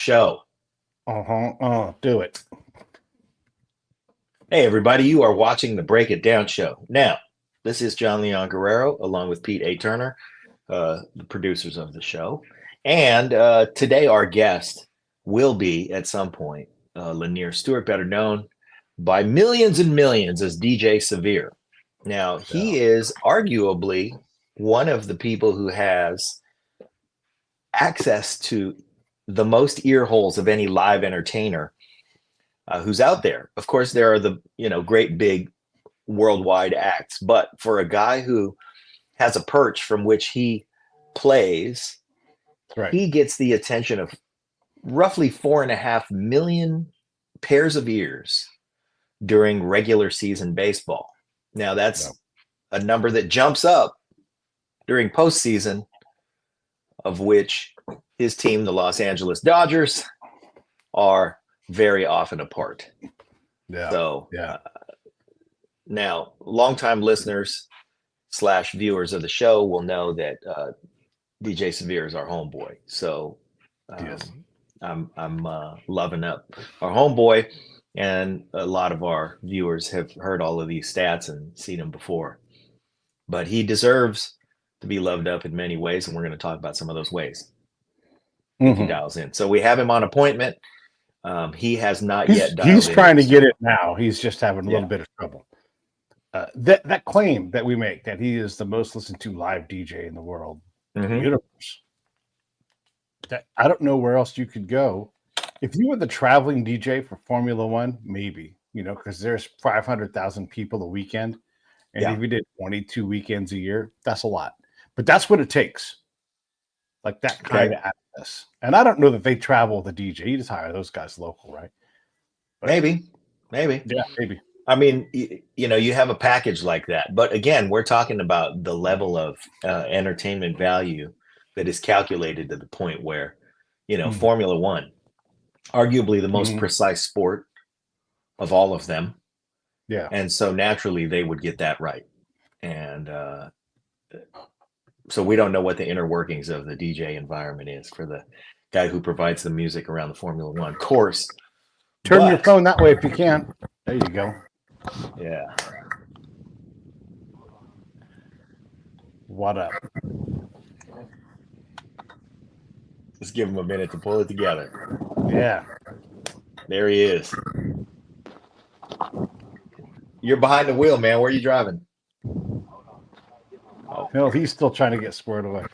Show. Do it. Hey, everybody, you are watching the Break It Down show. Now, this is John Leon Guerrero, along with Pete A. Turner, the producers of the show. And today, our guest will be, at some point, Lanier Stewart, better known by millions and millions as DJ Severe. Now, he is arguably one of the people who has access to the most ear holes of any live entertainer who's out there. Of course, there are the great big worldwide acts, but for a guy who has a perch from which he plays, Right. he gets the attention of roughly 4.5 million pairs of ears during regular season baseball. Now, that's a number that jumps up during postseason, of which his team, the Los Angeles Dodgers, are very often a part. Now, longtime listeners / viewers of the show will know that DJ Severe is our homeboy. So I'm loving up our homeboy, and a lot of our viewers have heard all of these stats and seen him before. But he deserves to be loved up in many ways, and we're going to talk about some of those ways if he dials in. So we have him on appointment. He has not yet dialed in. He's trying to get it now. He's just having a little bit of trouble. That claim that we make that he is the most listened to live DJ in the world, the universe. That I don't know where else you could go. If you were the traveling DJ for Formula One, maybe, because there's 500,000 people a weekend. And if we did 22 weekends a year, that's a lot. But that's what it takes. Like that kind of access. And I don't know that they travel with a DJ. You just hire those guys local, right? But maybe. Yeah, maybe. I mean, you have a package like that. But again, we're talking about the level of entertainment value that is calculated to the point where, Formula One, arguably the most precise sport of all of them. Yeah. And so naturally they would get that right. And so we don't know what the inner workings of the DJ environment is for the guy who provides the music around the Formula One course. Turn your phone that way if you can. There you go. Yeah. What up? Let's give him a minute to pull it together. Yeah. There he is. You're behind the wheel, man. Where are you driving? No, he's still trying to get squared away.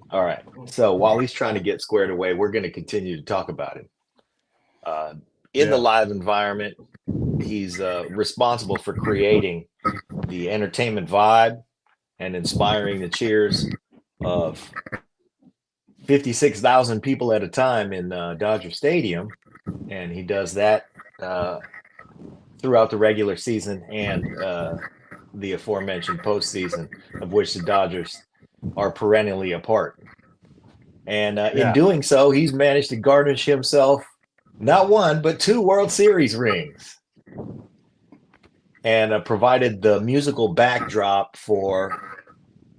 All right. So while he's trying to get squared away, we're going to continue to talk about him. In the live environment, he's responsible for creating the entertainment vibe and inspiring the cheers of 56,000 people at a time in Dodger Stadium. And he does that throughout the regular season and the aforementioned postseason, of which the Dodgers are perennially a part. And in doing so, he's managed to garnish himself not one, but 2 World Series rings, and provided the musical backdrop for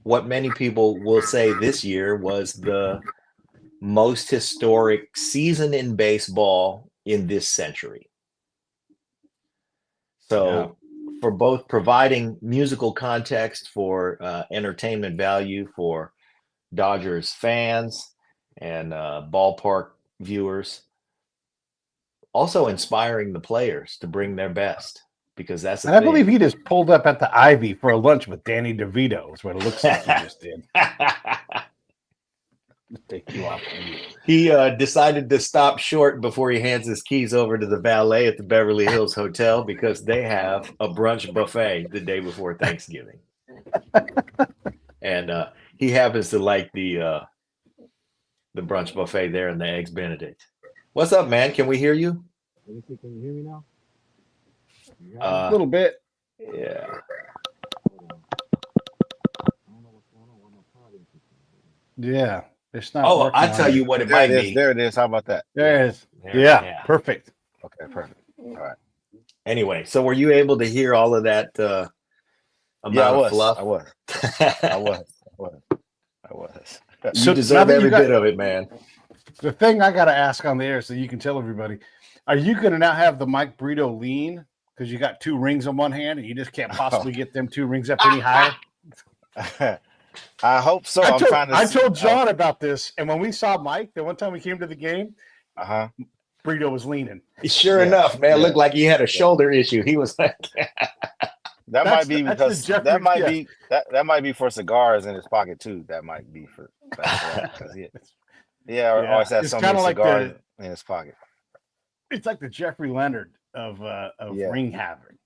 what many people will say this year was the most historic season in baseball in this century. So for both providing musical context for entertainment value for Dodgers fans and ballpark viewers, also inspiring the players to bring their best, because that's the thing. I believe he just pulled up at the Ivy for a lunch with Danny DeVito is what it looks like he just did. Take you off. He decided to stop short before he hands his keys over to the valet at the Beverly Hills Hotel, because they have a brunch buffet the day before Thanksgiving. And he happens to like the brunch buffet there in the Eggs Benedict. What's up, man? Can we hear you? Can you hear me now? A little bit. Yeah. Yeah. It's not. Oh, I tell you what it might be. There it is. How about that? There it is. Yeah. Perfect. Okay, perfect. All right. Anyway, so were you able to hear all of that amount of fluff? I was. You deserve every bit of it, man. The thing I got to ask on the air so you can tell everybody, are you going to now have the Mike Burrito lean because you got 2 rings on one hand and you just can't possibly get them 2 rings up any higher? I hope so. I told John about this, and when we saw Mike, the one time we came to the game, Burrito was leaning. Sure enough, man, it looked like he had a shoulder issue. He was like, that might be because that might be for cigars in his pocket too. That might be for or always has so many cigars in his pocket. It's like the Jeffrey Leonard of ring having,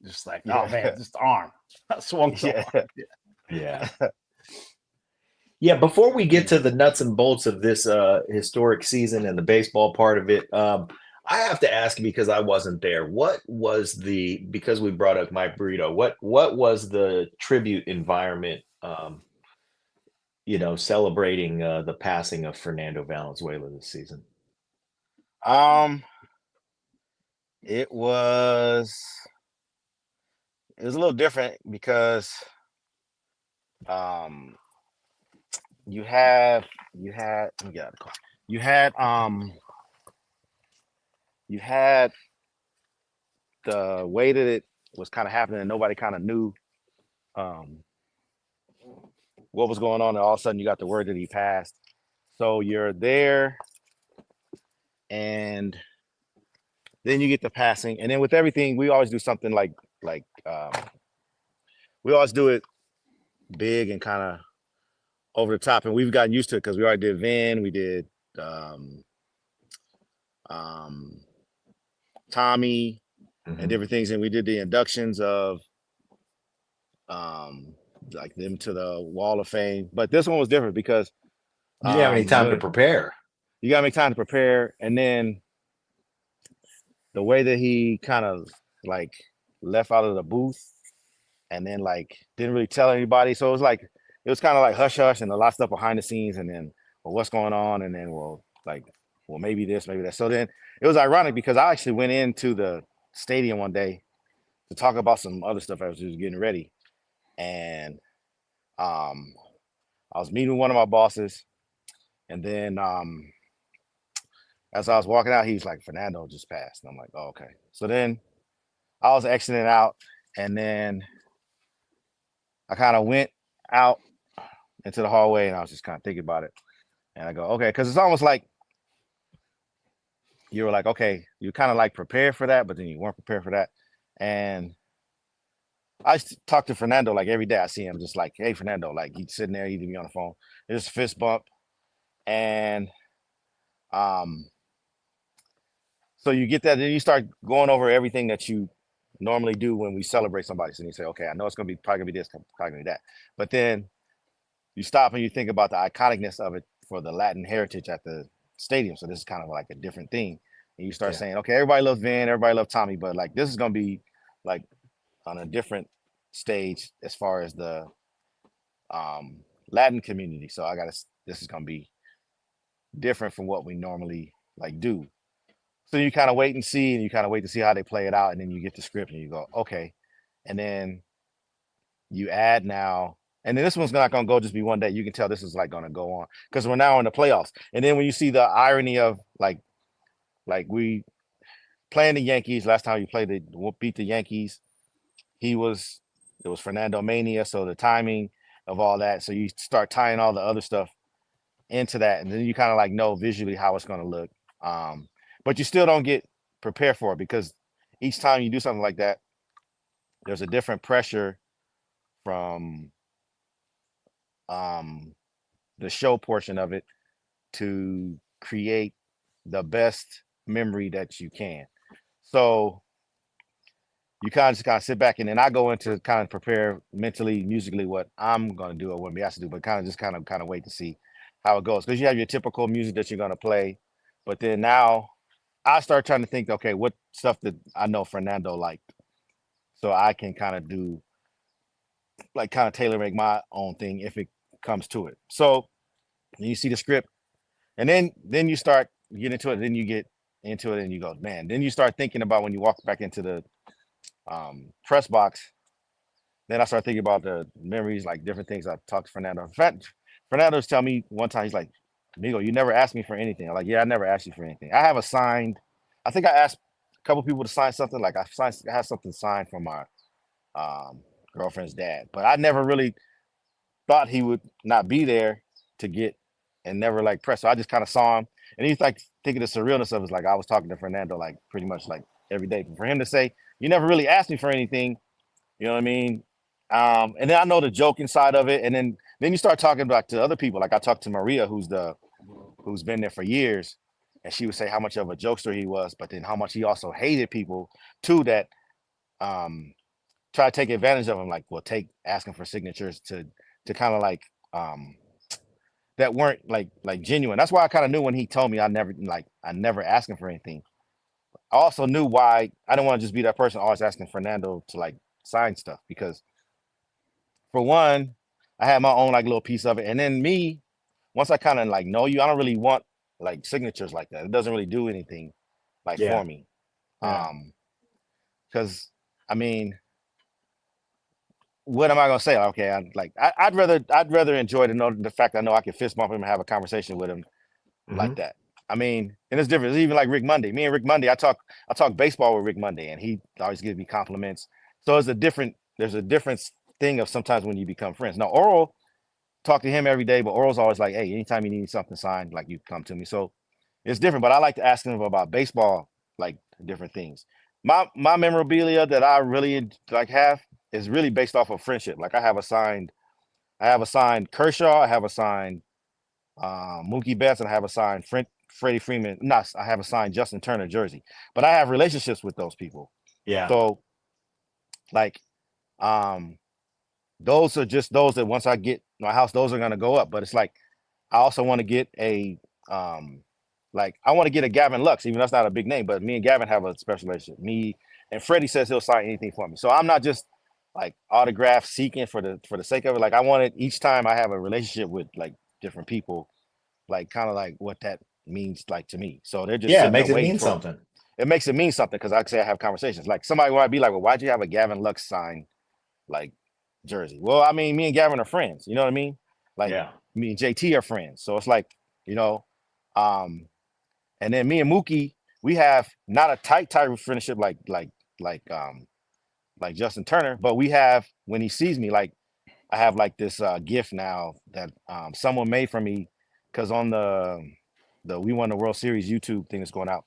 just like, oh man, just the arm swung so hard. Yeah, before we get to the nuts and bolts of this historic season and the baseball part of it, I have to ask because I wasn't there. What was because we brought up Mike Burrito, what was the tribute environment, celebrating the passing of Fernando Valenzuela this season? It was a little different because you had let me get out of the car. You had the way that it was kind of happening and nobody kind of knew what was going on, and all of a sudden you got the word that he passed. So you're there and then you get the passing, and then with everything we always do something like we always do it big and kind of over the top, and we've gotten used to it because we already did Vin, we did Tommy, and different things, and we did the inductions of like them to the Wall of Fame. But this one was different because you didn't have any time to prepare. You gotta make time to prepare, and then the way that he kind of like left out of the booth and then like didn't really tell anybody, so it was kind of like hush hush and a lot of stuff behind the scenes, and then what's going on, and then maybe this, maybe that. So then it was ironic because I actually went into the stadium one day to talk about some other stuff I was just getting ready, and I was meeting with one of my bosses, and then as I was walking out, he's like, Fernando just passed, and I'm like, oh, okay. So then I was exiting out, and then I kind of went out into the hallway, and I was just kind of thinking about it, and I go, okay, because it's almost like you were like, okay, you kind of like prepared for that, but then you weren't prepared for that. And I talk to Fernando like every day. I see him just like, hey, Fernando, like he's sitting there, he'd be on the phone. There's a fist bump. And so you get that, then you start going over everything that you normally do when we celebrate somebody. So you say, okay, I know it's gonna be probably gonna be this, probably gonna be that. But then you stop and you think about the iconicness of it for the Latin heritage at the stadium. So this is kind of like a different thing. And you start saying, okay, everybody loves Vin, everybody loves Tommy, but like this is gonna be like on a different stage as far as the Latin community. So this is gonna be different from what we normally like do. So you kind of wait and see, and you kind of wait to see how they play it out, and then you get the script and you go, okay. And then you add now, and then this one's not gonna go just be one day. You can tell this is like gonna go on because we're now in the playoffs. And then when you see the irony of like we playing the Yankees last time we beat the Yankees, it was Fernando Mania, so the timing of all that. So you start tying all the other stuff into that, and then you kind of like know visually how it's gonna look. But you still don't get prepared for it because each time you do something like that, there's a different pressure from the show portion of it to create the best memory that you can. So you kind of sit back, and then I go into kind of prepare mentally, musically what I'm gonna do or what we have to do, but kind of wait to see how it goes. Because you have your typical music that you're gonna play, but then now I start trying to think, okay, what stuff that I know Fernando liked, so I can kind of do like kind of tailor make my own thing if it comes to it. So you see the script, and then you start getting into it. Then you get into it, and you go, man. Then you start thinking about when you walk back into the press box. Then I start thinking about the memories, like different things. I talked to Fernando. In fact, Fernando's telling me one time, he's like, Amigo, you never asked me for anything. I'm like, yeah, I never asked you for anything. I have a signed. I think I asked a couple people to sign something. Like I had something signed from my girlfriend's dad, but I never really thought he would not be there to get and never like press. So I just kind of saw him, and he's like thinking the surrealness of it. Like I was talking to Fernando like pretty much like every day. But for him to say, "You never really asked me for anything," you know what I mean? And then I know the joking side of it, and then you start talking about to other people. Like I talked to Maria, who's been there for years, and she would say how much of a jokester he was, but then how much he also hated people too that try to take advantage of him. Like, well, asking for signatures to kind of like that weren't like genuine. That's why I kind of knew when he told me I never asked him for anything. I also knew why I didn't want to just be that person always asking Fernando to like sign stuff, because for one, I had my own like little piece of it, and then me, once I kind of like know you, I don't really want like signatures like that. It doesn't really do anything like for me. Because I mean, what am I gonna say? Okay, I'd rather enjoy the fact that I know I can fist bump him and have a conversation with him like that. I mean, and it's different. It's even like Rick Monday. Me and Rick Monday, I talk baseball with Rick Monday, and he always gives me compliments. So there's a different thing of sometimes when you become friends. Now, Oral, talk to him every day, but Oral's always like, hey, anytime you need something signed, like you come to me. So it's different. But I like to ask him about baseball, like different things. My memorabilia that I really like have is really based off of friendship. Like I have a signed Kershaw, I have a signed Mookie Betts, and I have a signed Freddie Freeman. I have a signed Justin Turner jersey. But I have relationships with those people. Yeah. So like those are just those that once I get my house, those are gonna go up. But it's like I also want to get a like I want to get a Gavin Lux, even though that's not a big name, but me and Gavin have a special relationship. Me and Freddie says he'll sign anything for me. So I'm not just like autograph seeking for the sake of it. Like I want it each time I have a relationship with like different people, like kind of like what that means like to me. So they're just it makes it mean something. It makes it mean something because I say I have conversations. Like somebody might be like, well, why'd you have a Gavin Lux sign like jersey? Well, I mean, me and Gavin are friends. You know what I mean? Like me and JT are friends. So it's like, you know, and then me and Mookie, we have not a tight friendship like Justin Turner, but we have when he sees me, like I have like this gift now that someone made for me because on the We Won the World Series YouTube thing that's going out,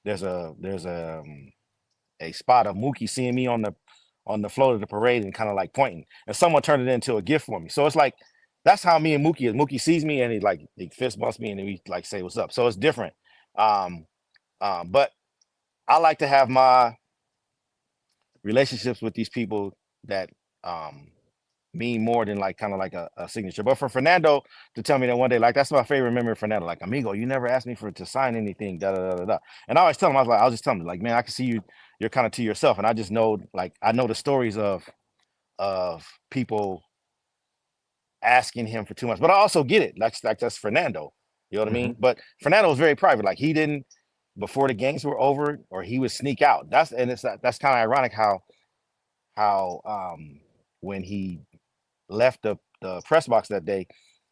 there's a spot of Mookie seeing me on the float of the parade and kind of like pointing, and someone turned it into a gift for me. So it's like that's how me and Mookie is. Mookie sees me and he fist bumps me and then we like say what's up. So it's different. But I like to have my relationships with these people that mean more than like kind of like a signature. But for Fernando to tell me that one day, like that's my favorite memory of Fernando. Like, amigo, you never asked me to sign anything, da da da da. And I always tell him, I'll just tell him, like, man, I can see you're kind of to yourself. And I just know, like, I know the stories of people asking him for too much. But I also get it. Like that's Fernando. You know what I mean? But Fernando was very private. Like he didn't, before the games were over, or he would sneak out. That's kind of ironic how when he left the press box that day,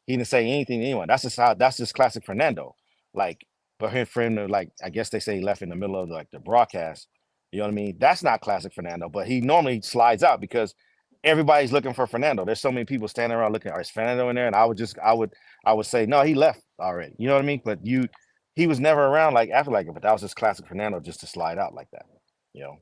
he didn't say anything to anyone. That's just classic Fernando. Like, but for him to like, I guess they say he left in the middle of the broadcast. You know what I mean? That's not classic Fernando. But he normally slides out because everybody's looking for Fernando. There's so many people standing around looking. Is Fernando in there? And I would say no, he left already. You know what I mean? But he was never around like after like it. But that was just classic Fernando, just to slide out like that. You know.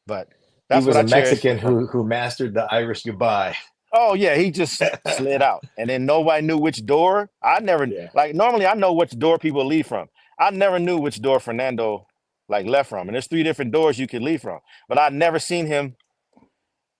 But that's he was a Mexican who mastered the Irish goodbye. Oh yeah, he just slid out, and then nobody knew which door. I never like normally I know which door people leave from. I never knew which door Fernando like left from, and there's 3 different doors you could leave from. But I'd never seen him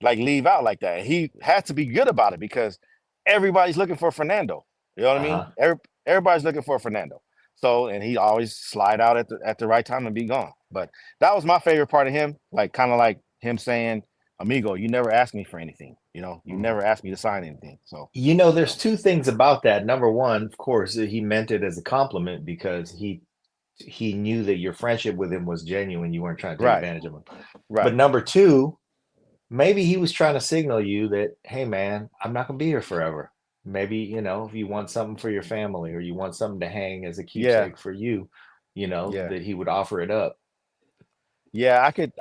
like leave out like that. He had to be good about it because everybody's looking for Fernando. You know what I mean? Everybody's looking for Fernando. So and he always slide out at the right time and be gone. But that was my favorite part of him, like kind of like him saying, amigo, you never asked me for anything. You know, you never asked me to sign anything. So, you know, there's 2 things about that. Number one, of course, he meant it as a compliment because he knew that your friendship with him was genuine. You weren't trying to take advantage of him. Right. But number 2, maybe he was trying to signal you that, hey man, I'm not gonna be here forever. maybe, you know, if you want something for your family or you want something to hang as a Yeah, keepsake for you, you know, yeah, that he would offer it up. yeah. I could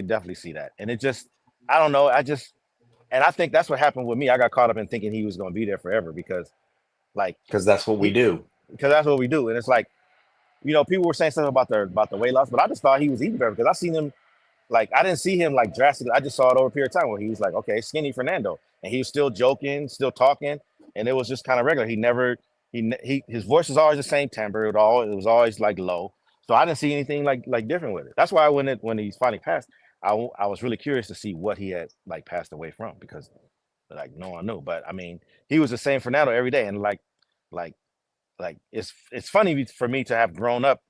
definitely see that. And it just, I don't know. And I think that's what happened with me. I got caught up in thinking he was going to be there forever like Because that's what we he, do. because that's what we do. And it's like, people were saying something about the weight loss, but I just thought he was eating better because I seen him. Like, I didn't see him like drastically. I just saw it over a period of time where he was like, okay, skinny Fernando, and he was still joking, still talking, and it was just kind of regular. He never, his voice was always the same timbre. It was always like low. So I didn't see anything like different with it. That's why when he finally passed, I was really curious to see what he had like passed away from, because like no one knew. But I mean, he was the same Fernando every day, and like it's funny for me to have grown up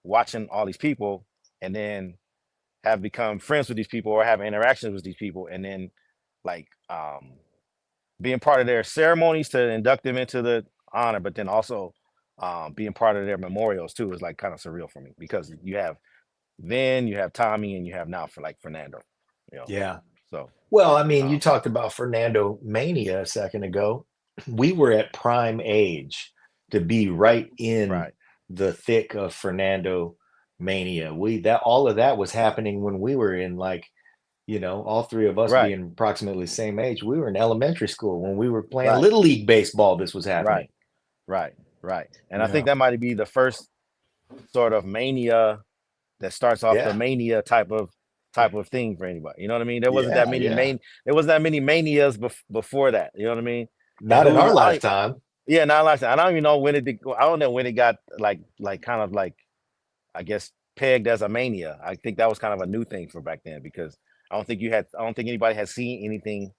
watching all these people and then have become friends with these people or have interactions with these people, and then like being part of their ceremonies to induct them into the honor, but then also being part of their memorials too is like kind of surreal for me, because you have Vin, you have Tommy, and you have now for like Fernando, you know. Yeah. So Well, I mean, you talked about Fernando Mania a second ago. We were at prime age to be right in right, the thick of Fernando Mania. All of that was happening when we were in, like, you know, all three of us right, being approximately the same age. We were in elementary school when we were playing right, Little League baseball. This was happening. right, right. And I Yeah. think that might be the first sort of mania that starts off the Yeah. mania type of thing for anybody. You know what I mean? There wasn't that many Yeah. there wasn't that many manias before that. You know what I mean? And Not in our lifetime. yeah, not like that. I don't even know when I don't know when it got like kind of like, I guess, pegged as a mania. I think that was kind of a new thing for back then, because I don't think anybody had seen anything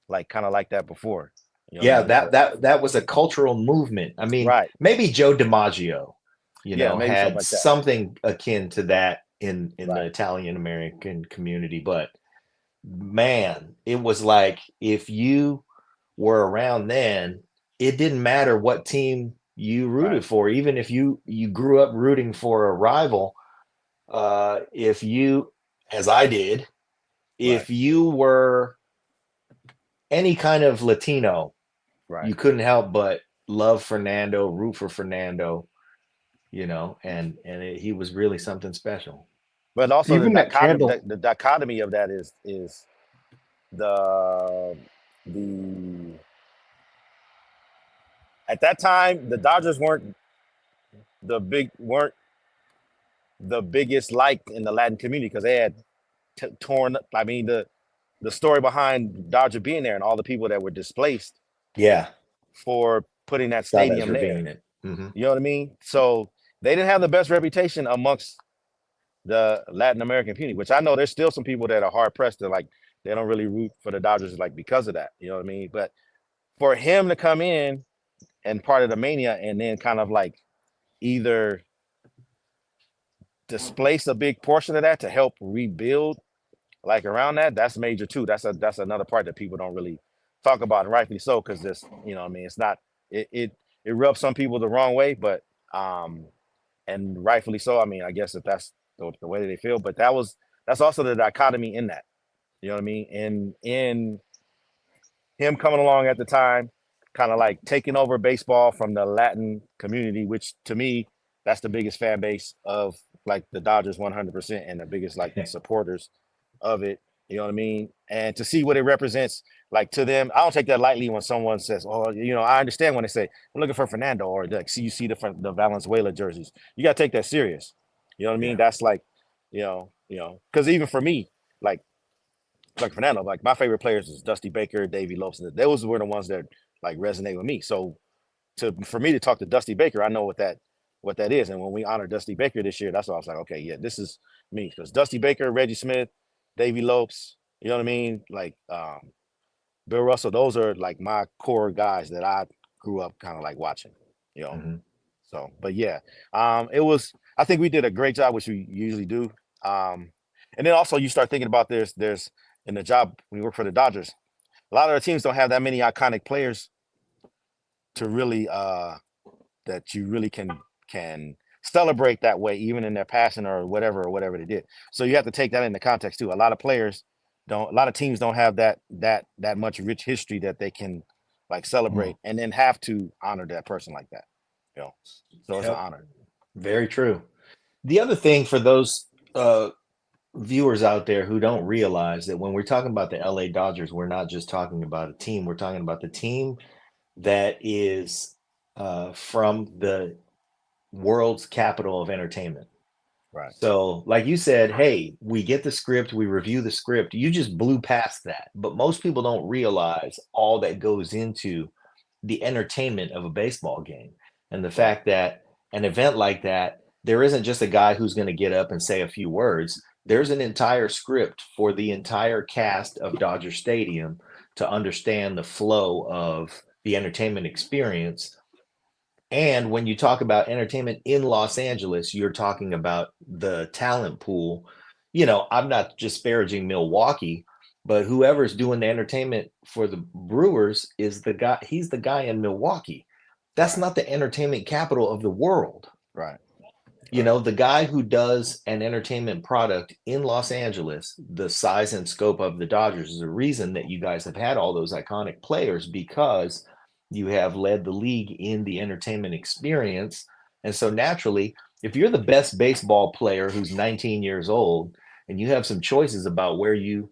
like kind of like that before. You know what I Yeah, mean? So, that was a cultural movement. I mean, right. maybe Joe DiMaggio, you Yeah, know, maybe something had like that. something akin to that in the Right. Italian American community, but man, it was like if you were around then, it didn't matter what team you Right. rooted for, even if you grew up rooting for a rival. If you, as I did, Right. if you were any kind of Latino, Right. you couldn't help but love Fernando, root for Fernando, you know, and he was really something special. But also Even that candle. the dichotomy of that is the the at that time the Dodgers weren't the biggest like in the Latin community, because they had torn up. I mean, the story behind Dodger being there and all the people that were displaced Yeah, for putting that Chavez stadium there. Ravine it. Mm-hmm. You know what I mean? So they didn't have the best reputation amongst the Latin American community, which I know there's still some people that are hard pressed to like, they don't really root for the Dodgers like because of that. You know what I mean? But for him to come in and part of the mania and then kind of like either displace a big portion of that to help rebuild like around that's major too. That's another part that people don't really talk about, and rightfully so, because this, you know what I mean, it's not it rubs some people the wrong way, but and rightfully so. I mean, I guess if that's the way that they feel, but that's also the dichotomy in that. You know what I mean? And in him coming along at the time, kind of like taking over baseball from the Latin community, which to me, that's the biggest fan base of like the Dodgers 100%, and the biggest like supporters of it. You know what I mean? And to see what it represents, like to them, I don't take that lightly when someone says, "Oh, I understand when they say I'm looking for Fernando," or like, "See, you see the Valenzuela jerseys." You gotta take that serious. You know what I mean? Yeah. That's like, because even for me, like Fernando, like my favorite players is Dusty Baker, Davey Lopes. Those were the ones that like resonate with me. So for me to talk to Dusty Baker, I know what that is. And when we honor Dusty Baker this year, that's why I was like, okay, yeah, this is me, because Dusty Baker, Reggie Smith, Davey Lopes, you know what I mean? Like Bill Russell, those are like my core guys that I grew up kind of like watching, you know. Mm-hmm. So, but yeah, I think we did a great job, which we usually do. And then also you start thinking about there's in the job when you work for the Dodgers, a lot of the teams don't have that many iconic players to really that you really can celebrate that way, even in their passing or whatever they did. So you have to take that into context too. A lot of teams don't have that much rich history that they can like celebrate, and then have to honor that person like that. So it's an honor. Very true. The other thing for those viewers out there who don't realize that when we're talking about the LA Dodgers, we're not just talking about a team. We're talking about the team that is from the world's capital of entertainment. Right. So, like you said, hey, we get the script, we review the script. You just blew past that. But most people don't realize all that goes into the entertainment of a baseball game. And the fact that an event like that, there isn't just a guy who's going to get up and say a few words. There's an entire script for the entire cast of Dodger Stadium to understand the flow of the entertainment experience. And when you talk about entertainment in Los Angeles, you're talking about the talent pool. I'm not disparaging Milwaukee, but whoever's doing the entertainment for the Brewers is the guy. He's the guy in Milwaukee. That's not the entertainment capital of the world. Right. The guy who does an entertainment product in Los Angeles, the size and scope of the Dodgers is a reason that you guys have had all those iconic players, because you have led the league in the entertainment experience. And so naturally, if you're the best baseball player who's 19 years old and you have some choices about where you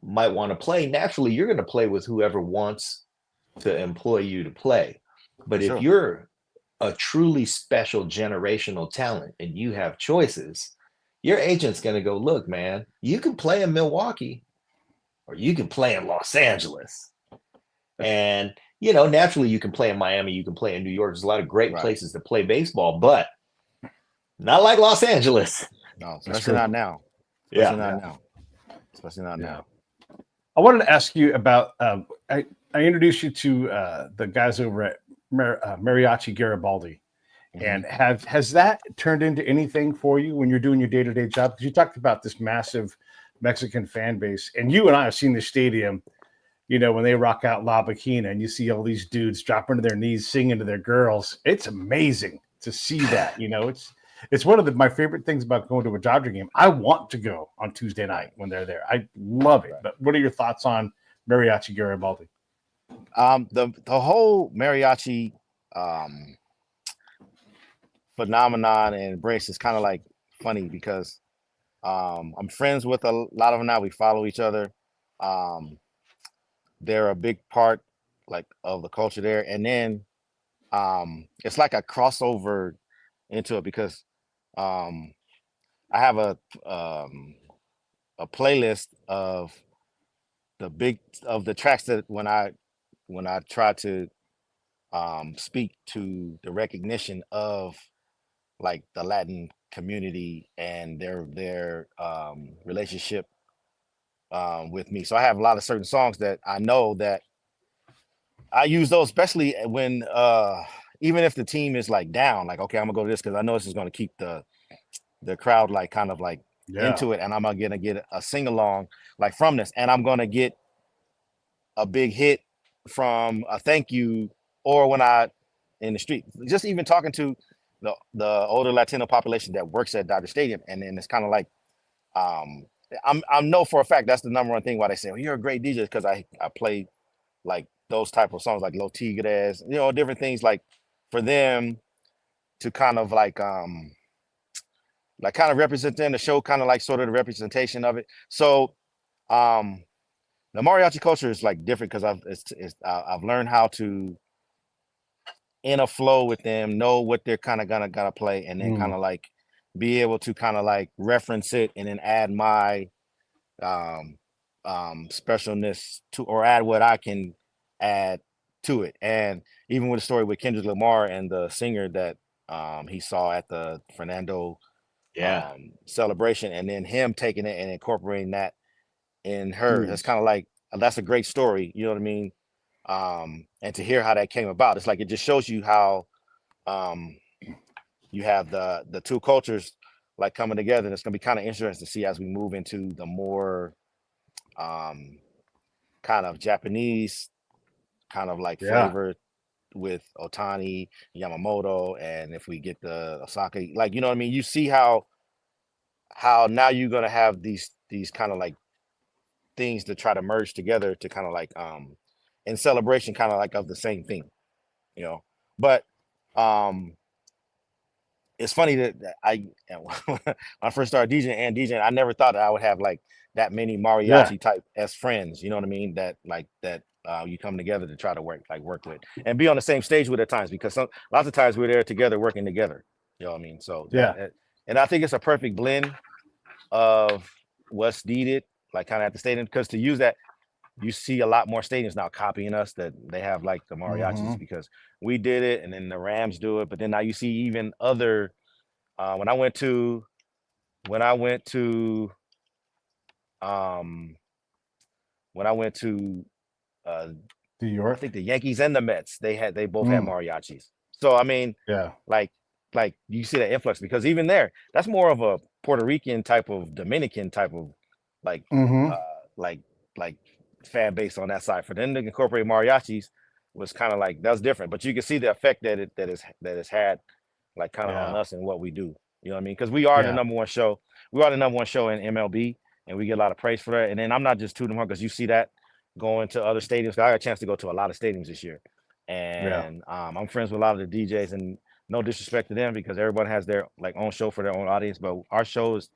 might want to play, naturally, you're going to play with whoever wants to employ you to play. But if you're a truly special generational talent and you have choices, your agent's going to go, look, man, you can play in Milwaukee or you can play in Los Angeles. And, naturally you can play in Miami, you can play in New York. There's a lot of great places to play baseball, but not like Los Angeles. No, especially not now. Especially not now. I wanted to ask you about, I introduced you to the guys over at Mariachi Garibaldi. And has that turned into anything for you when you're doing your day-to-day job? Because you talked about this massive Mexican fan base, and you and I have seen the stadium, when they rock out La Bikina and you see all these dudes dropping to their knees, singing to their girls. It's amazing to see that. It's one of my favorite things about going to a Dodger game. I want to go on Tuesday night when they're there. I love it. But what are your thoughts on Mariachi Garibaldi? The whole mariachi phenomenon and embrace is kind of like funny because I'm friends with a lot of them now. We follow each other. They're a big part of the culture there, and then it's like a crossover into it because I have a playlist of the tracks that when I try to speak to the recognition of the Latin community and their relationship with me. So I have a lot of certain songs that I know that I use those, especially when even if the team is down, okay, I'm gonna go to this because I know this is gonna keep the crowd into it, and I'm gonna get a sing along from this, and I'm gonna get a big hit from a thank you, or when I in the street, just even talking to the older Latino population that works at Dodger Stadium, and then it's kind of I know for a fact that's the number one thing why they say, well, you're a great DJ, because I play those type of songs like Los Tigres, different things for them to kind of kind of represent them, to show kind of sort of the representation of it. So the mariachi culture is different because I've learned how to in a flow with them, know what they're kind of gonna play, and then kind of be able to kind of reference it and then add my specialness to, or add what I can add to it. And even with the story with Kendrick Lamar and the singer that he saw at the Fernando celebration, and then him taking it and incorporating that in her, it's kind of that's a great story, you know what I mean? And to hear how that came about, it's it just shows you how you have the two cultures coming together. And it's gonna be kind of interesting to see as we move into the more kind of Japanese kind of flavor with Otani, Yamamoto, and if we get the Osaka, you know what I mean? You see how now you're gonna have these kind of things to try to merge together to kind of in celebration, kind of like of the same thing, you know. But it's funny that when I first started DJing, I never thought that I would have like that many mariachi type as friends. You know what I mean? That you come together to try to work with and be on the same stage with at times, because lots of times we're there together working together. You know what I mean? So and I think it's a perfect blend of what's needed, like kind of at the stadium, because to use that, you see a lot more stadiums now copying us, that they have like the mariachis because we did it, and then the Rams do it. But then now you see even other. When I went to New York, I think the Yankees and the Mets, they both had mariachis. So I mean, like you see that influx, because even there, that's more of a Puerto Rican type of Dominican type of like fan base on that side. For them to incorporate mariachis was kind of like, that's different. But you can see the effect that it's had like kind of on us and what we do. You know what I mean? Because we are the number one show. We are the number one show in MLB, and we get a lot of praise for that. And then I'm not just tooting them, because you see that going to other stadiums. I got a chance to go to a lot of stadiums this year, and I'm friends with a lot of the DJs, and no disrespect to them, because everyone has their like own show for their own audience, but our show is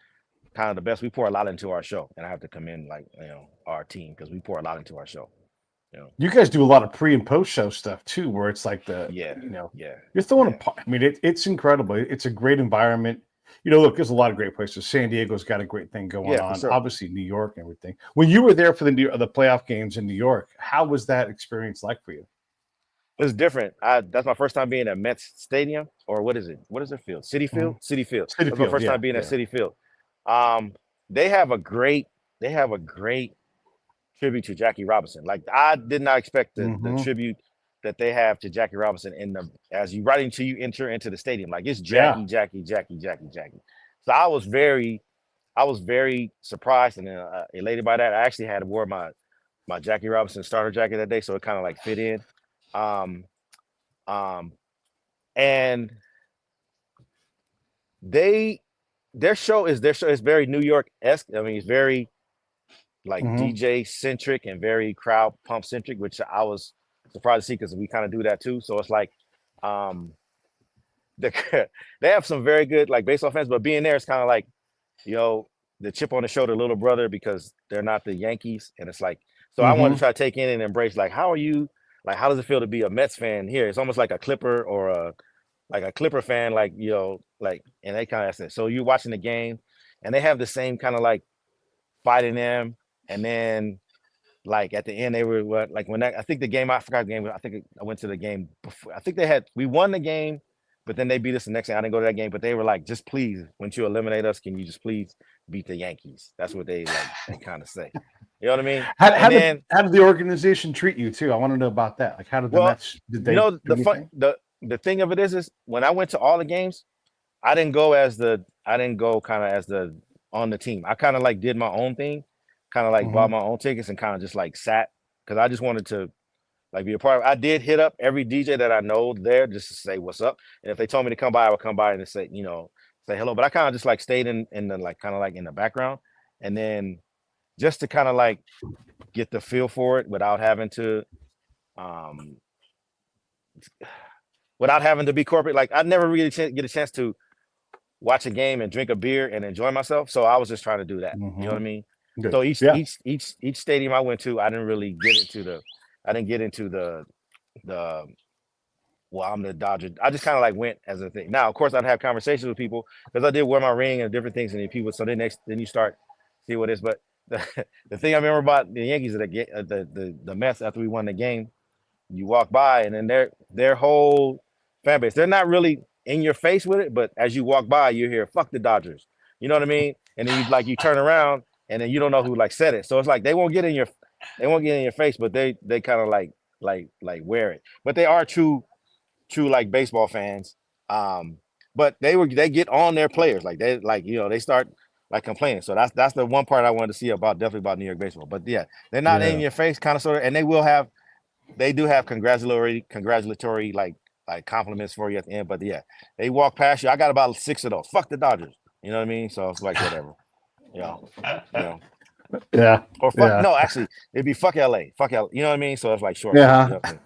kind of the best. We pour a lot into our show, and I have to commend like our team, because we pour a lot into our show. You guys do a lot of pre and post show stuff too, where it's like you're throwing a. I mean, it's incredible. It's a great environment. Look, there's a lot of great places. San Diego's got a great thing going on. Sure. Obviously, New York and everything. When you were there for the playoff games in New York, how was that experience like for you? It was different. That's my first time being at Mets Stadium, or what is it? What is their field? Citi Field? Citi Field. That's my first time being at Citi Field. They have a great tribute to Jackie Robinson. Like, I did not expect the tribute that they have to Jackie Robinson as you enter into the stadium. Like, it's Jackie. So I was very surprised and elated by that. I actually had wore my Jackie Robinson starter jacket that day, so it kind of like fit in. And their show is very New York-esque. I mean, it's very like DJ centric and very crowd pump centric, which I was surprised to see, because we kind of do that too. So it's like they have some very good like baseball fans, but being there, it's kind of like the chip on the shoulder little brother, because they're not the Yankees, and it's like, so I want to try to take in and embrace, like, how are you, like, how does it feel to be a Mets fan here? It's almost like a Clipper or a Clipper fan, like, like, and they kind of, so you're watching the game, and they have the same kind of like fight in them. And then like at the end, they were like, I think the game, I forgot the game. I think I went to the game before. I think we won the game, but then they beat us the next game. I didn't go to that game, but they were like, just please, when you eliminate us, can you just please beat the Yankees? That's what they kind of say. You know what I mean? How did the organization treat you too? I want to know about that. Like, how did the Mets? Did they? The thing of it is when I went to all the games, I didn't go kind of as the on the team. I kind of like did my own thing. Kind of like bought my own tickets and kind of just like sat, because I just wanted to like be a part of it. I did hit up every DJ that I know there just to say what's up, and if they told me to come by, I would come by and say say hello. But I kind of just like stayed in the like kind of like in the background, and then just to kind of like get the feel for it without having to be corporate. Like, I never really get a chance to watch a game and drink a beer and enjoy myself, so I was just trying to do that. You know what I mean? Good. So each stadium I went to, I didn't really get into the well, I'm the Dodger. I just kind of like went as a thing. Now, of course, I'd have conversations with people, because I did wear my ring and different things, and then people. So then you start see what it is. But the thing I remember about the Yankees, the Mets, after we won the game, you walk by, and then their whole fan base, they're not really in your face with it, but as you walk by, you hear "fuck the Dodgers." You know what I mean? And then you turn around, and then you don't know who like said it. So it's like they won't get in your face, but they kind of like wear it. But they are true like baseball fans. But they get on their players, like they start like complaining. So that's the one part I wanted to see definitely about New York baseball. But yeah, they're not in your face, kind of sort of, and they do have congratulatory like compliments for you at the end. But yeah, they walk past you. I got about 6 of those. Fuck the Dodgers. You know what I mean? So it's like whatever. Or fuck no, actually, it'd be fuck LA. Fuck LA. You know what I mean? So it's like short. Yeah. You know what I mean?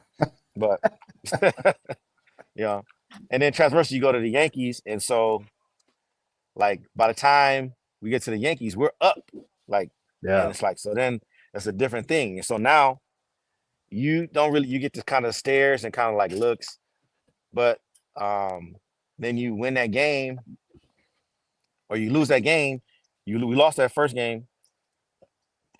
But yeah. And then transversely, you go to the Yankees, and so like by the time we get to the Yankees, we're up. Like, and it's like, so then that's a different thing. And so now you get to kind of stares and kind of like looks, but then you win that game or you lose that game. We lost that first game.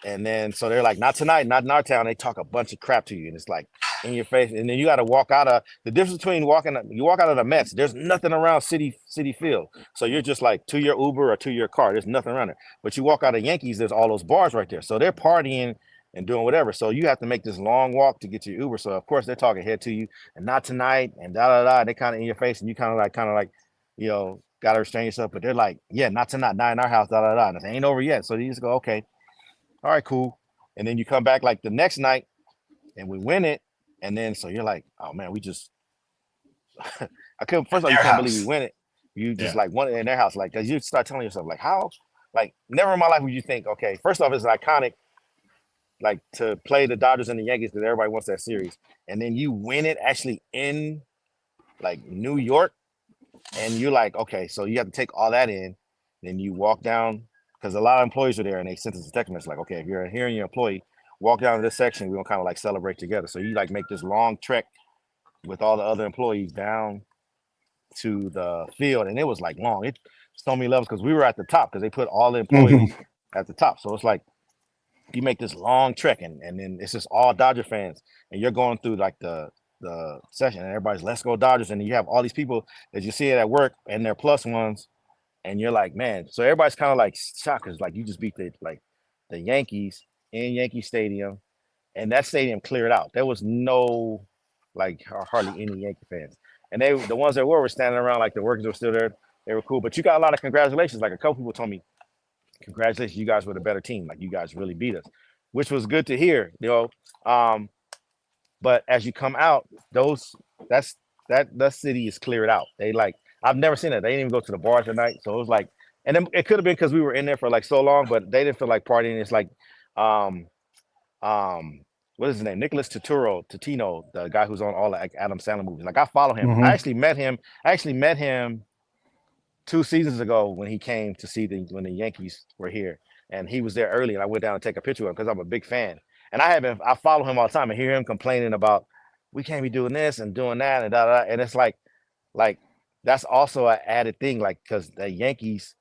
And then so they're like, not tonight, not in our town. They talk a bunch of crap to you, and it's like in your face. And then you got to walk out of the difference between you walk out of the Mets. There's nothing around City Field, so you're just like to your Uber or to your car. There's nothing around it. But you walk out of Yankees, there's all those bars right there. So they're partying and doing whatever. So you have to make this long walk to get to your Uber. So of course they're talking head to you, and not tonight, and da da da. They kind of in your face, and you kind of like, got to restrain yourself. But they're like, yeah, not tonight, not in our house, da da da. And it ain't over yet. So you just go, okay. All right, cool. And then you come back like the next night and we win it. And then so you're like, oh man, we just I couldn't first of all, you can't believe we win it. You just like won it in their house. Like, cause you start telling yourself, like, how? Like, never in my life would you think, okay, first off, it's iconic, like to play the Dodgers and the Yankees because everybody wants that series. And then you win it actually in like New York. And you're like, okay, so you have to take all that in. Then you walk down. Because a lot of employees are there, and they sent us a text message like, okay, if you're here and you're an employee, walk down to this section. We're gonna kind of like celebrate together. So you like make this long trek with all the other employees down to the field, and it was like long. It so many levels because we were at the top because they put all the employees at the top. So it's like you make this long trek, and then it's just all Dodger fans, and you're going through like the session, and everybody's let's go Dodgers, and you have all these people that you see it at work, and they're plus ones. And you're like, man, so everybody's kind of like shocked because like you just beat the Yankees in Yankee Stadium, and that stadium cleared out. There was no like hardly any Yankee fans, and the ones that were standing around, like the workers were still there. They were cool, but you got a lot of congratulations. Like a couple people told me, congratulations, you guys were the better team. Like you guys really beat us, which was good to hear, But as you come out, that city is cleared out. They like. I've never seen it. They didn't even go to the bars at night. So it was like, and then it could have been because we were in there for like so long, but they didn't feel like partying. It's like, what is his name? Nicholas Totino, the guy who's on all the like, Adam Sandler movies. Like I follow him. I actually met him 2 seasons ago when he came to see when the Yankees were here, and he was there early, and I went down to take a picture of him because I'm a big fan. And I follow him all the time and hear him complaining about we can't be doing this and doing that and da da. And it's like. That's also an added thing, like because the Yankees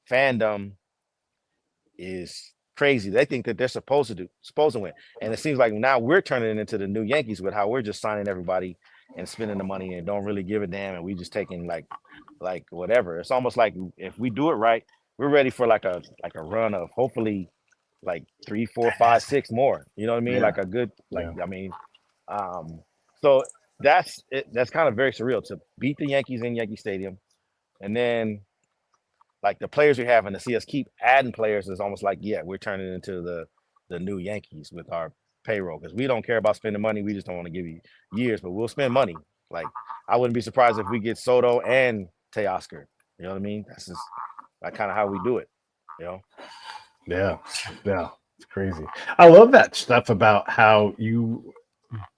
fandom is crazy. They think that they're supposed to win, and it seems like now we're turning it into the new Yankees with how we're just signing everybody and spending the money and don't really give a damn, and we just taking like whatever. It's almost like if we do it right, we're ready for like a run of hopefully like 3, 4, 5, 6 more. You know what I mean? Like a good I mean, so. That's it. That's kind of very surreal to beat the Yankees in Yankee Stadium, and then like the players we have and to see us keep adding players is almost like we're turning into the new Yankees with our payroll because we don't care about spending money. We just don't want to give you years, but we'll spend money. Like I wouldn't be surprised if we get Soto and Teoscar. You know what I mean? That's just like kind of how we do it. Yeah, it's crazy. I love that stuff about how you.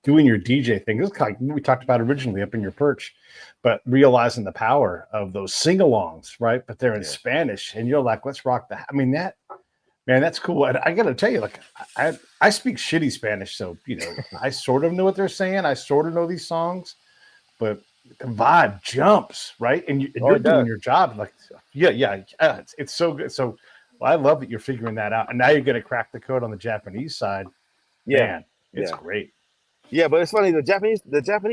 Doing your DJ thing. This is kind of like we talked about originally up in your perch, but realizing the power of those sing-alongs, right? But they're in Spanish, and you're like, let's rock that. I mean, that's cool. And I got to tell you, like, I speak shitty Spanish, so I sort of know what they're saying. I sort of know these songs, but the vibe jumps, right? And you're doing your job, like, it's so good. So I love that you're figuring that out, and now you're going to crack the code on the Japanese side. Man, it's great. Yeah, but it's funny. The Japanese,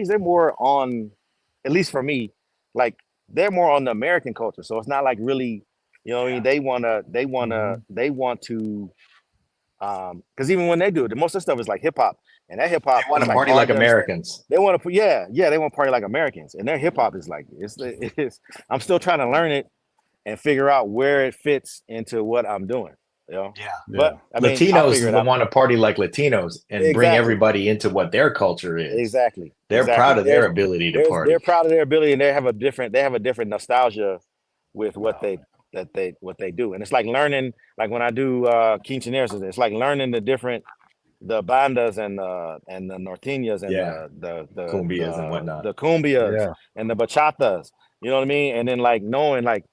they're more on, at least for me, like they're more on the American culture. So it's not like really, what I mean? They want to, because even when they do it, most of the stuff is like hip hop, and that hip hop. They want to party like Americans. They want to, they want to party like Americans, and their hip hop is like it's. I'm still trying to learn it and figure out where it fits into what I'm doing. But I mean, Latinos want to party like Latinos and bring everybody into what their culture is. Exactly. They're proud of their ability to party. They're proud of their ability, and they have a different nostalgia with what they what they do. And it's like learning, like when I do quinceañeras, it's like learning the bandas and the norteñas and cumbias and whatnot. the cumbias and the bachatas. You know what I mean? And then like knowing like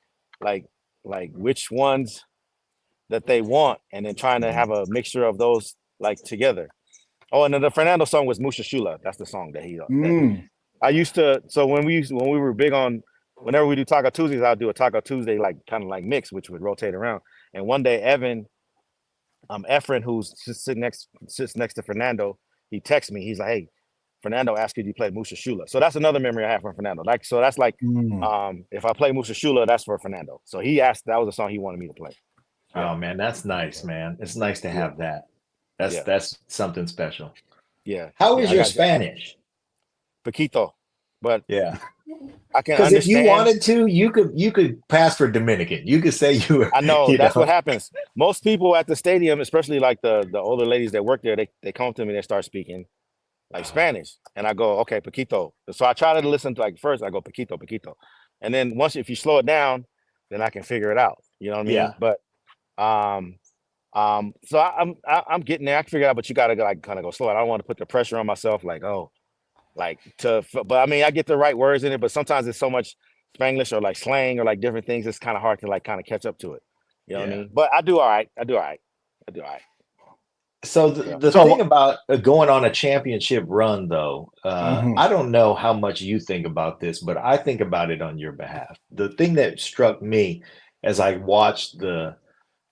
which ones that they want, and then trying to have a mixture of those like together. Oh, and then the Fernando song was Musha Shula. That's the song that he. That I used to. So when we were big on, whenever we do Taco Tuesdays, I'll do a Taco Tuesday like kind of like mix, which would rotate around. And one day, Efren, who sits next to Fernando, he texts me. He's like, "Hey, Fernando asked you to play Musha Shula." So that's another memory I have from Fernando. Like, so that's like, if I play Musha Shula, that's for Fernando. So he asked, that was a song he wanted me to play. Oh man, that's nice, man. It's nice to have that. That's something special. Yeah. How is your Spanish? Poquito, but yeah, I can. Because if you wanted to, you could pass for Dominican. You could say you were. I know that's what happens. Most people at the stadium, especially like the older ladies that work there, they come to me, they start speaking like Spanish, and I go, okay, poquito. So I try to listen to, like, first I go poquito, poquito, and then once, if you slow it down, then I can figure it out. You know what I mean? Yeah. But so I'm getting there. I can figure it out, but you gotta like kind of go slow. I don't want to put the pressure on myself, like, but I mean, I get the right words in it, but sometimes it's so much Spanglish or like slang or like different things. It's kind of hard to like kind of catch up to it. You know what I mean? But I do all right. So the thing about going on a championship run, though, I don't know how much you think about this, but I think about it on your behalf. The thing that struck me as I watched the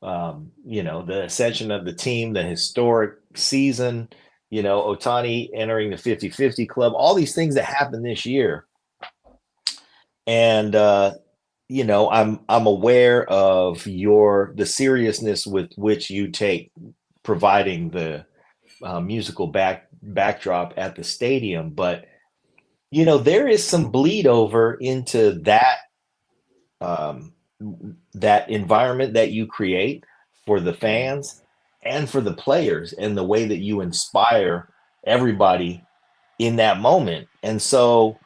ascension of the team, the historic season, Ohtani entering the 50-50 club, all these things that happened this year. And, I'm aware of the seriousness with which you take providing the musical backdrop at the stadium. But, there is some bleed over into that environment that you create for the fans and for the players, and the way that you inspire everybody in that moment. And so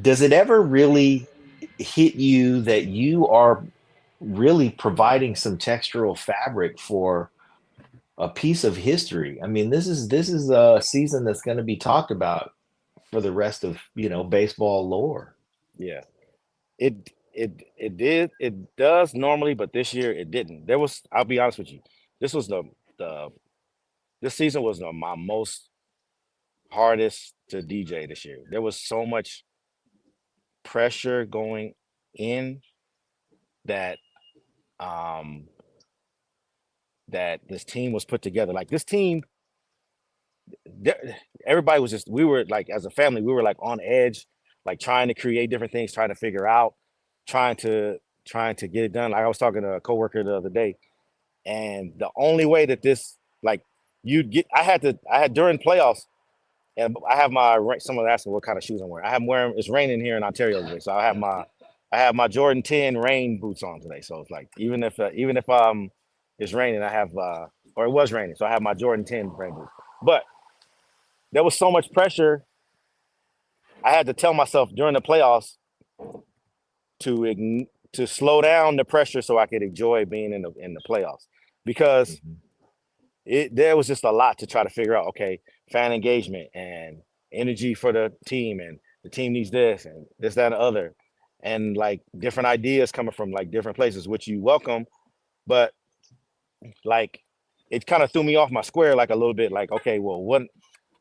does it ever really hit you that you are really providing some textural fabric for a piece of history? I mean, this is a season that's going to be talked about for the rest of, baseball lore. Yeah. It does normally, but this year it didn't. I'll be honest with you, this season was my most hardest to DJ this year. There was so much pressure going in that that this team was put together. Like, this team, everybody was just, we were like, as a family, we were like on edge, like trying to create different things, trying to figure out, trying to get it done. Like, I was talking to a coworker the other day, and the only way that this, like, I had during playoffs, and I have someone asked me what kind of shoes I'm wearing. It's raining here in Ontario today, so I have my Jordan 10 rain boots on today. So it's like, even if it's raining, I have or it was raining, so I have my Jordan 10 rain boots. But there was so much pressure. I had to tell myself during the playoffs to slow down the pressure so I could enjoy being in the playoffs, because there was just a lot to try to figure out. Okay, fan engagement and energy for the team, and the team needs this and this, that, and the other, and like different ideas coming from like different places, which you welcome, but like it kind of threw me off my square like a little bit. Like, okay, well, what,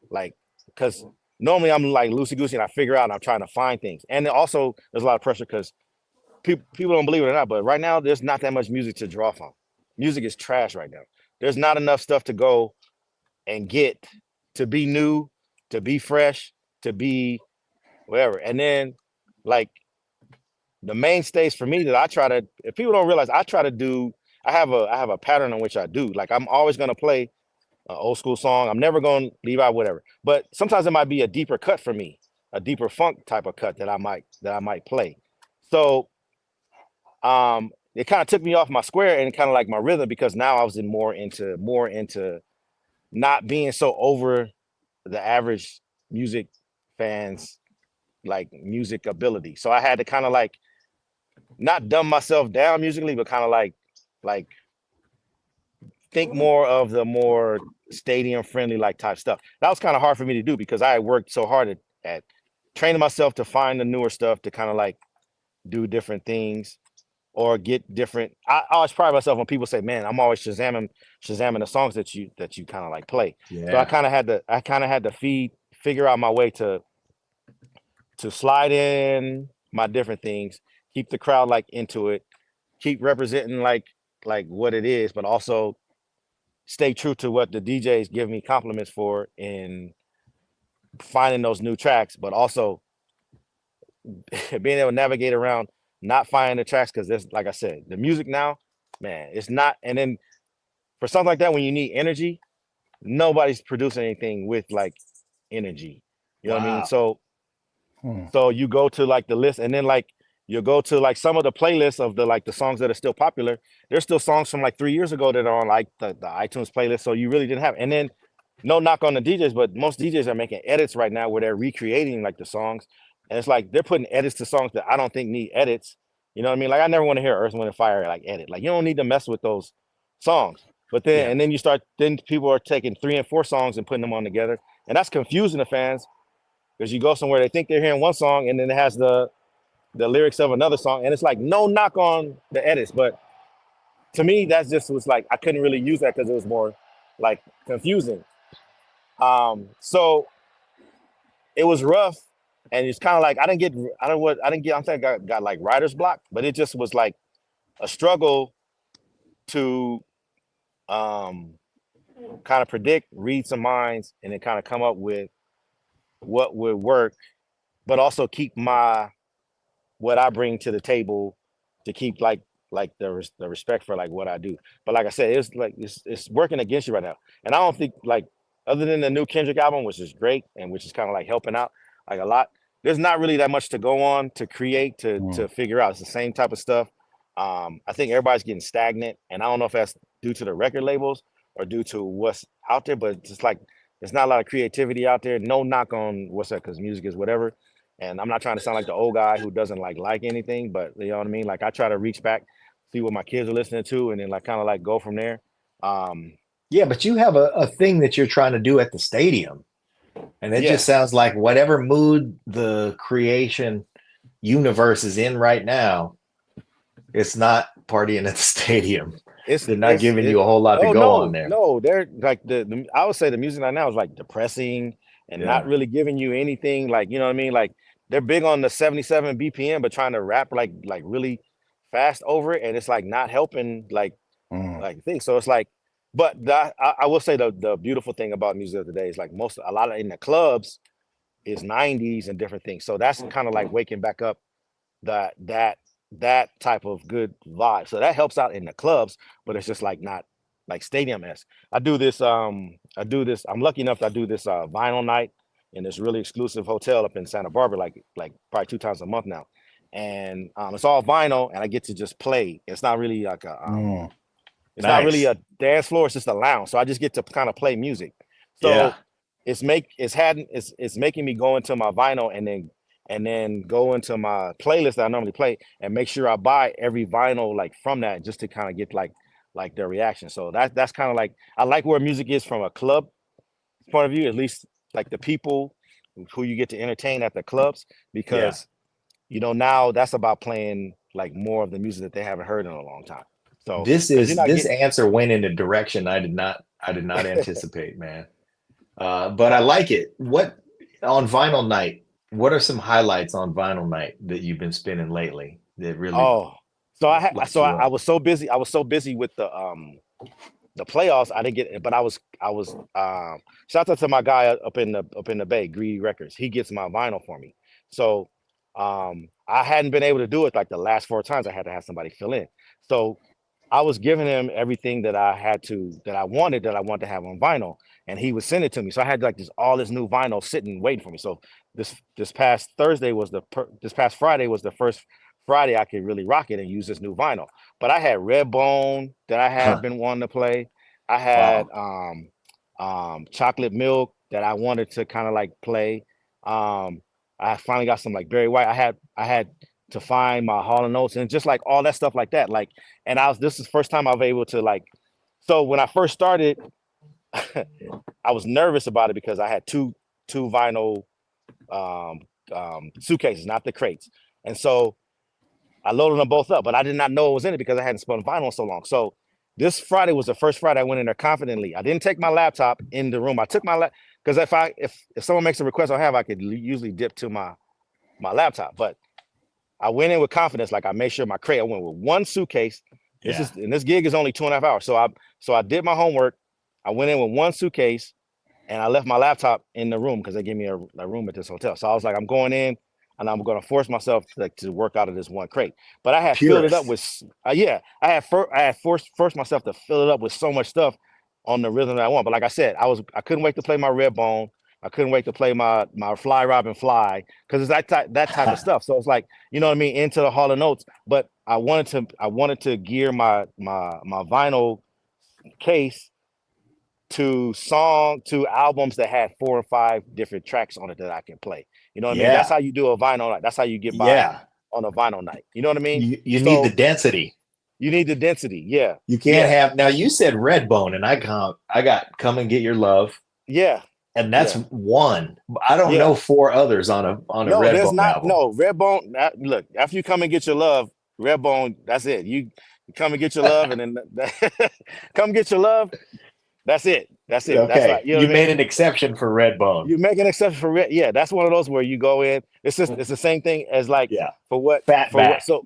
like, because normally I'm like loosey goosey and I figure out and I'm trying to find things, and also there's a lot of pressure because people don't believe it or not, but right now there's not that much music to draw from. Music is trash right now. There's not enough stuff to go and get, to be new, to be fresh, to be whatever. And then like the mainstays for me that I try to, if people don't realize, I have a pattern in which I do. Like, I'm always going to play an old school song. I'm never going to leave out whatever. But sometimes it might be a deeper cut for me, a deeper funk type of cut that I might play. So it kind of took me off my square and kind of like my rhythm, because now I was more into not being so over the average music fans, like music ability. So I had to kind of like not dumb myself down musically, but kind of like think more of the more stadium friendly like type stuff. That was kind of hard for me to do because I had worked so hard at training myself to find the newer stuff to kind of like do different things or get different. I always pride myself when people say, "Man, I'm always shazamming the songs that you kind of like play." So I Yeah. kind of had to figure out my way to slide in my different things, keep the crowd like into it, keep representing like what it is, but also stay true to what the DJs give me compliments for in finding those new tracks, but also being able to navigate around not finding the tracks because there's, like I said, the music now, man, it's not. And then for something like that, when you need energy, nobody's producing anything with like energy. You know what I mean? Wow. So you go to like the list, and then like you'll go to like some of the playlists of the songs that are still popular. There's still songs from like 3 years ago that are on like the iTunes playlist. So you really didn't have. And then no knock on the DJs, but most DJs are making edits right now where they're recreating like the songs. And it's like they're putting edits to songs that I don't think need edits. You know what I mean? Like I never want to hear Earth, Wind and Fire like edit. Like you don't need to mess with those songs. But then Yeah. and then you start then people are taking 3 and 4 songs and putting them on together. And that's confusing the fans because you go somewhere, they think they're hearing one song and then it has the lyrics of another song. And it's like no knock on the edits. But to me, that's just was like I couldn't really use that because it was more like confusing. So it was rough, and it's kind of like I didn't get I'm saying I got like writer's block, but it just was like a struggle to kind of predict, read some minds, and then kind of come up with what would work, but also keep what I bring to the table to keep like the respect for like what I do. But like I said, it's like it's working against you right now, and I don't think like other than the new Kendrick album, which is great and which is kind of like helping out like a lot. There's not really that much to go on to create to figure out. It's the same type of stuff. I think everybody's getting stagnant, and I don't know if that's due to the record labels or due to what's out there, but it's just like there's not a lot of creativity out there. No knock on what's that, because music is whatever. And I'm not trying to sound like the old guy who doesn't like anything, but you know what I mean? Like I try to reach back, see what my kids are listening to, and then like kind of like go from there. Yeah, but you have a thing that you're trying to do at the stadium. And it Yeah. just sounds like whatever mood the creation universe is in right now, it's not partying at the stadium. They're not giving you a whole lot to go on there. No, they're like I would say the music right now is like depressing and not really giving you anything. Like, you know what I mean? Like they're big on the 77 BPM, but trying to rap like really fast over it, and it's like not helping like things. So it's like, but I will say the beautiful thing about music of the day is like a lot of in the clubs is 90s and different things. So that's kind of like waking back up that type of good vibe. So that helps out in the clubs, but it's just like not like stadium-esque. I do this, I'm lucky enough to do this vinyl night in this really exclusive hotel up in Santa Barbara, like probably 2 times a month now. And it's all vinyl and I get to just play. It's not really like it's not really a dance floor, it's just a lounge. So I just get to kind of play music. So it's making me go into my vinyl and then go into my playlist that I normally play and make sure I buy every vinyl like from that just to kind of get like their reaction. So that's kind of like I like where music is from a club point of view, at least like the people who you get to entertain at the clubs, because you know now that's about playing like more of the music that they haven't heard in a long time. So this answer went in a direction I did not anticipate, man. But I like it. What on vinyl night? What are some highlights on vinyl night that you've been spinning lately that really? I was so busy. I was so busy with the playoffs. I didn't get it, but I was shout out to my guy up in the Bay, Greedy Records. He gets my vinyl for me. So I hadn't been able to do it like the last 4 times. I had to have somebody fill in. So I was giving him everything that I wanted to have on vinyl, and he would send it to me. So I had like all this new vinyl sitting waiting for me. So this past Friday was the first Friday I could really rock it and use this new vinyl. But I had Redbone that I had been wanting to play. I had Chocolate Milk that I wanted to kind of like play. I finally got some like Barry White. I had to find my Hall and Notes and just like all that stuff like that. Like, and this is the first time I've able to like, so when I first started, I was nervous about it because I had two vinyl suitcases, not the crates. And so I loaded them both up, but I did not know it was in it because I hadn't spun vinyl in so long. So this Friday was the first Friday I went in there confidently. I didn't take my laptop in the room. I took my because if someone makes a request I could usually dip to my laptop. But I went in with confidence. Like I made sure my crate, I went with one suitcase. This gig is only 2.5 hours. So I did my homework. I went in with one suitcase and I left my laptop in the room because they gave me a room at this hotel. So I was like, I'm going in and I'm going to force myself to work out of this one crate. But I had filled it up with, I had forced myself to fill it up with so much stuff on the rhythm that I want. But like I said, I couldn't wait to play my Redbone. I couldn't wait to play my Fly Robin Fly because it's that type of stuff. So it's like, you know what I mean, into the Hall of Notes. But I wanted to gear my vinyl case to albums that had 4 or 5 different tracks on it that I can play. You know what I mean? That's how you do a vinyl night. That's how you get by on a vinyl night. You know what I mean? You need the density. You need the density. Yeah. You can't have, now you said Redbone and I got Come and Get Your Love. Yeah. And that's one. I don't know 4 others on a Redbone album. No, Redbone. Look, after you Come and Get Your Love, Redbone, that's it. You Come and Get Your Love, and then Come Get Your Love. That's it. That's it. Okay. That's right. You made an exception for Redbone. You make an exception for Red. Yeah, that's one of those where you go in. It's the same thing as like for what Fat back. So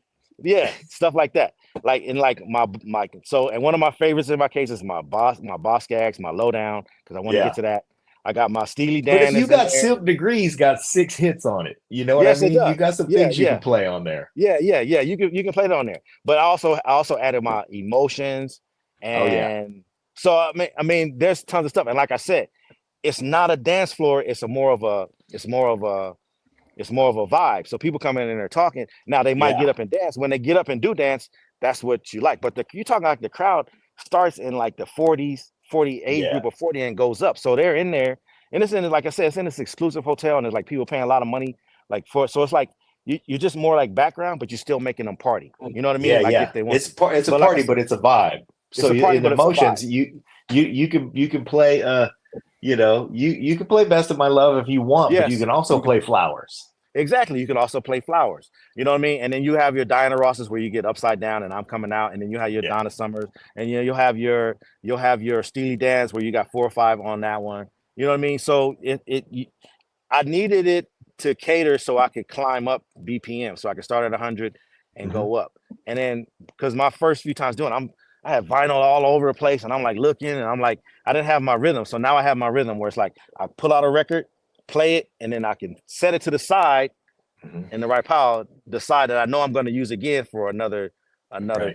stuff like that. Like in like my and one of my favorites in my case is my Boss Gags, my Lowdown, because I want to get to that. I got my Steely Dan. But if you got Silk Degrees, got 6 hits on it. You know what I mean? You got some things you can play on there. Yeah. You can play it on there. But I also added my Emotions and so I mean, there's tons of stuff. And like I said, it's not a dance floor. It's more of a vibe. So people come in and they're talking. Now they might get up and dance. When they get up and do dance, that's what you like. But you're talking like the crowd starts in like the 40s. 48 group of 40 and goes up, so they're in there, and it's in, like I said, it's in this exclusive hotel, and there's like people paying a lot of money, like so it's like you're just more like background, but you're still making them party. You know what I mean? If they want, it's a party, but it's a vibe. So in Emotions, you can play you can play Best of My Love if you want, but you can also play Flowers. Exactly. You can also play Flowers. You know what I mean? And then you have your Diana Rosses where you get Upside Down and I'm Coming Out, and then you have your Donna Summers, and you'll have your Steely Dan's where you got 4 or 5 on that one. You know what I mean? So I needed it to cater so I could climb up BPM, so I could start at 100 and go up. And then because my first few times doing it, I had vinyl all over the place, and I'm like looking, and I'm like, I didn't have my rhythm. So now I have my rhythm where it's like I pull out a record, play it, and then I can set it to the side in the right pile, the side that I know I'm going to use again for another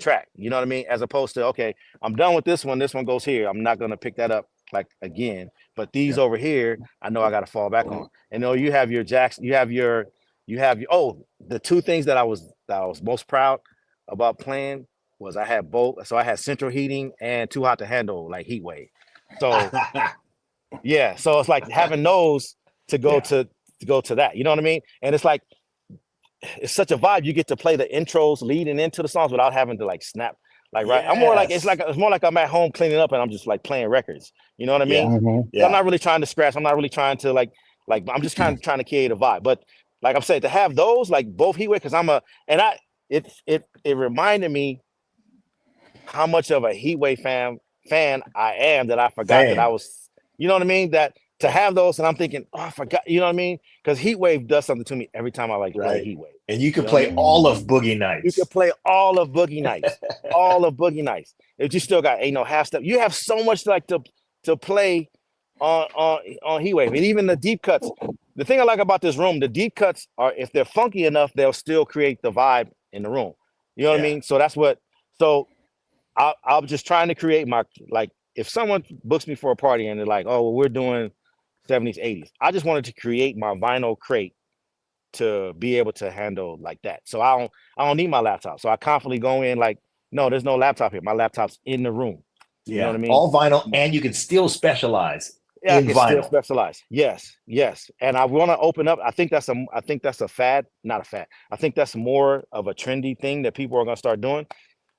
track. You know what I mean? As opposed to, okay, I'm done with this one goes here. I'm not going to pick that up like again. But these over here, I know I got to fall back on. And you have your Jackson, you have your the 2 things that I was most proud about playing was I had both. So I had Central Heating and Too Hot to Handle, like Heat Wave. So so it's like having those to go to that, you know what I mean? And it's like it's such a vibe. You get to play the intros leading into the songs without having to like snap. Like I'm more like it's more like I'm at home cleaning up and I'm just like playing records. You know what I mean? I'm not really trying to scratch. I'm not really trying to like I'm just trying to create a vibe. But like I'm saying, to have those like both Heatwave, because it reminded me how much of a Heatwave fan I am that I forgot that I was. You know what I mean? That to have those, and I'm thinking, oh, I forgot. You know what I mean? Because Heatwave does something to me every time I play Heatwave. And you can play all of Boogie Nights. You can play all of Boogie Nights, all of Boogie Nights. If you still got Ain't No Half Step, you have so much like to play on Heatwave, and even the deep cuts. The thing I like about this room, the deep cuts are, if they're funky enough, they'll still create the vibe in the room. You know what I mean? So that's what. So I'm just trying to create my like. If someone books me for a party and they're like, oh, well, we're doing 70s, 80s, I just wanted to create my vinyl crate to be able to handle like that. So I don't need my laptop. So I confidently go in like, no, there's no laptop here. My laptop's in the room. You know what I mean? All vinyl, and you can still specialize. Yeah, in it's still vinyl. specialized. Yes, yes. And I want to open up. I think that's a fad, not a fad. I think that's more of a trendy thing that people are going to start doing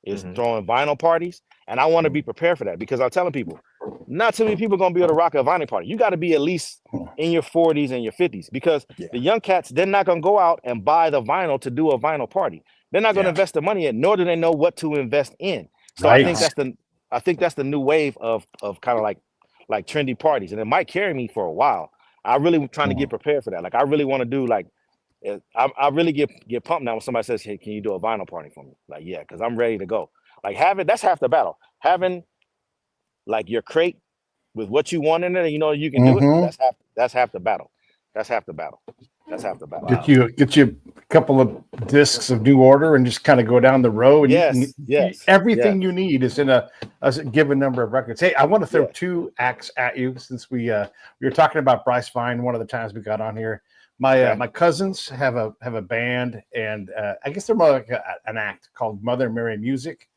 is Mhm. throwing vinyl parties. And I want to be prepared for that because I'm telling people, not too many people are going to be able to rock a vinyl party. You got to be at least in your 40s and your 50s because the young cats, they're not going to go out and buy the vinyl to do a vinyl party. They're not going to invest the money in, nor do they know what to invest in. So Right. I think that's the new wave of kind of like trendy parties, and it might carry me for a while. I really trying to get prepared for that. Like I really want to do like I really get pumped now when somebody says, "Hey, can you do a vinyl party for me?" Like, yeah, because I'm ready to go. Like that's half the battle. Having like your crate with what you want in it, and you know you can do it. That's half the battle. That's half the battle. That's half the battle. Get you a couple of discs of New Order and just kind of go down the row, and everything you need is in a given number of records. Hey, I want to throw two acts at you since we were talking about Bryce Vine one of the times we got on here. My cousins have a band, and I guess they're more like an act called Mother Mary Music,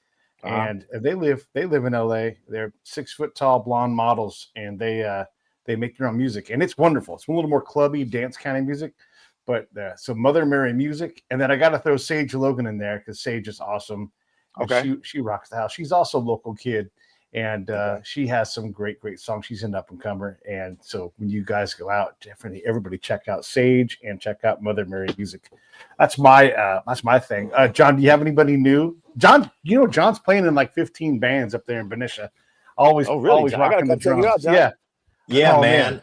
and they live in LA. They're 6 foot tall blonde models, and they make their own music, and it's wonderful. It's a little more clubby dance kind of music, but so Mother Mary Music, and then I got to throw Sage Logan in there because Sage is awesome. Okay, she rocks the house. She's also a local kid. And she has some great songs. She's an up and comer. And so when you guys go out, definitely everybody check out Sage and check out Mother Mary Music. That's my thing. John, do you have anybody new? John, John's playing in like 15 bands up there in Benicia. Always rocking the drums. Out, John. Yeah, man.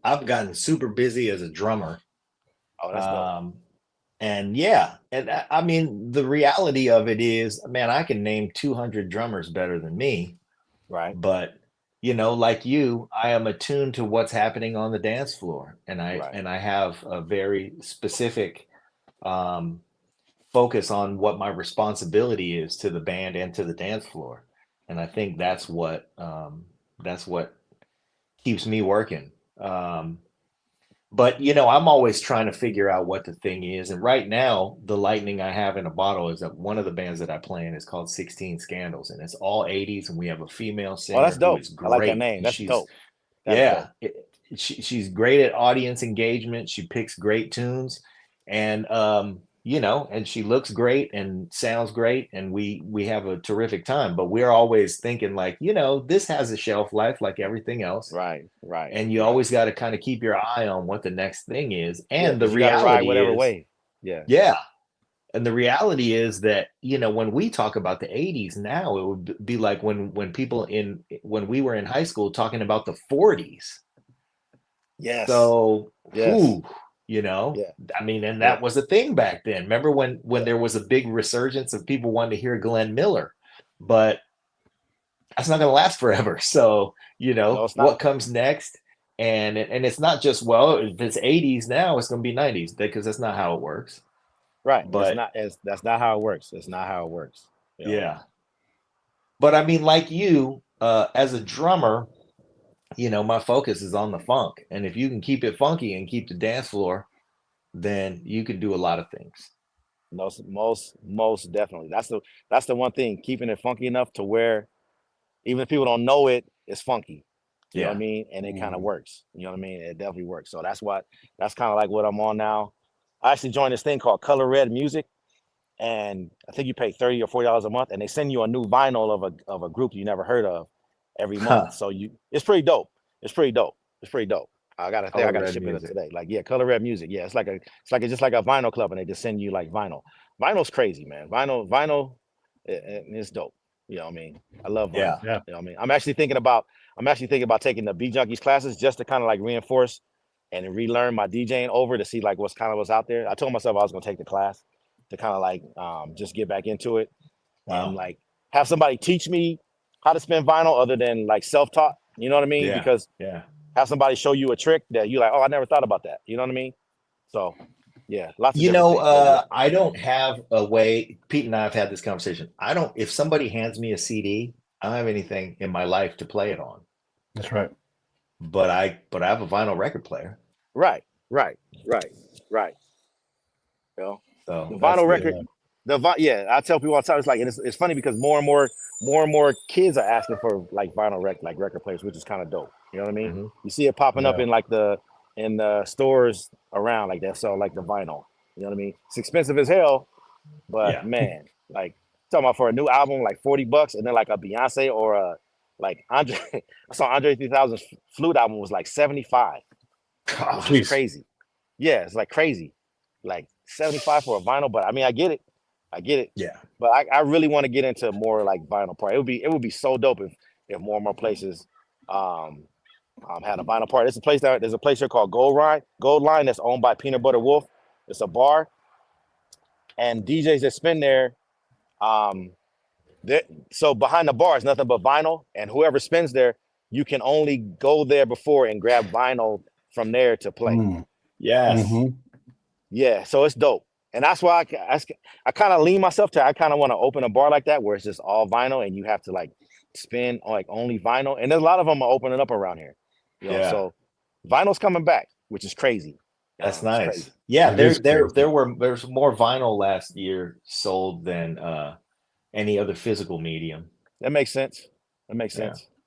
I've gotten super busy as a drummer. Oh, that's dope. And I mean, the reality of it is, man, I can name 200 drummers better than me. Right. But, like you, I am attuned to what's happening on the dance floor. And I have a very specific focus on what my responsibility is to the band and to the dance floor. And I think that's what keeps me working. But, I'm always trying to figure out what the thing is. And right now, the lightning I have in a bottle is that one of the bands that I play in is called 16 Scandals. And it's all 80s. And we have a female singer. Oh, that's dope. Who is great. I like that name. That's dope. That's dope. She's great at audience engagement. She picks great tunes. And, and she looks great and sounds great. And we have a terrific time. But we're always thinking like, this has a shelf life like everything else. Right. And you always got to kind of keep your eye on what the next thing is. And the reality ride whatever is, way. Yeah. And the reality is that, when we talk about the 80s now, it would be like when we were in high school talking about the 40s. Yes. So, yes. I mean, and that was a thing back then. Remember when there was a big resurgence of people wanting to hear Glenn Miller, but that's not going to last forever. So, what comes next? And it's not just, if it's 80s now, it's going to be 90s because that's not how it works. Right. But that's not how it works. It's not how it works. Yeah. But I mean, like you, as a drummer, my focus is on the funk. And if you can keep it funky and keep the dance floor, then you can do a lot of things. Most definitely. That's the one thing, keeping it funky enough to where even if people don't know it, it's funky. You know what I mean? And it kind of works. You know what I mean? It definitely works. So that's kind of like what I'm on now. I actually joined this thing called Color Red Music. And I think you pay $30 or $40 a month, and they send you a new vinyl of a group you never heard of every month. So it's pretty dope. It's pretty dope. I gotta ship it up today. Like, Color Red Music. Yeah, it's just like a vinyl club, and they just send you like vinyl. Vinyl's crazy, man. Vinyl, it's dope. You know what I mean? I love vinyl. Yeah. You know what I mean? I'm actually thinking about taking the Beat Junkies classes just to kind of like reinforce and relearn my DJing over to see like what's out there. I told myself I was gonna take the class to kind of like just get back into it and like have somebody teach me how to spin vinyl other than like self-taught. You know what I mean? Yeah. Because have somebody show you a trick that you like, oh, I never thought about that. You know what I mean? So lots of things. I don't have a way. Pete and I have had this conversation. If somebody hands me a CD, I don't have anything in my life to play it on. That's right. But I have a vinyl record player. Right. So the vinyl record, I tell people all the time, it's like, and it's funny because more and more kids are asking for like vinyl record players, which is kind of dope. You know what I mean? You see it popping up in like in the stores around like that. So like the vinyl. You know what I mean? It's expensive as hell, but man, like talking about for a new album, like $40, and then like a Beyonce or a like Andre. I saw Andre 3000's flute album was like 75. Which is crazy. Yeah, it's like crazy. Like 75 for a vinyl, but I mean, I get it. Yeah. But I really want to get into more like vinyl part. It would be so dope if more and more places had a vinyl part. There's a place here called Gold Line that's owned by Peanut Butter Wolf. It's a bar, and DJs that spin there, so behind the bar is nothing but vinyl, and whoever spins there, you can only go there before and grab vinyl from there to play. Yes. Yeah, so it's dope. And that's why I kind of lean myself to, I kind of want to open a bar like that where it's just all vinyl and you have to like spin like only vinyl. And there's a lot of them are opening up around here. You know? So vinyl's coming back, which is crazy. That's nice. Yeah, there's more vinyl last year sold than any other physical medium. That makes sense.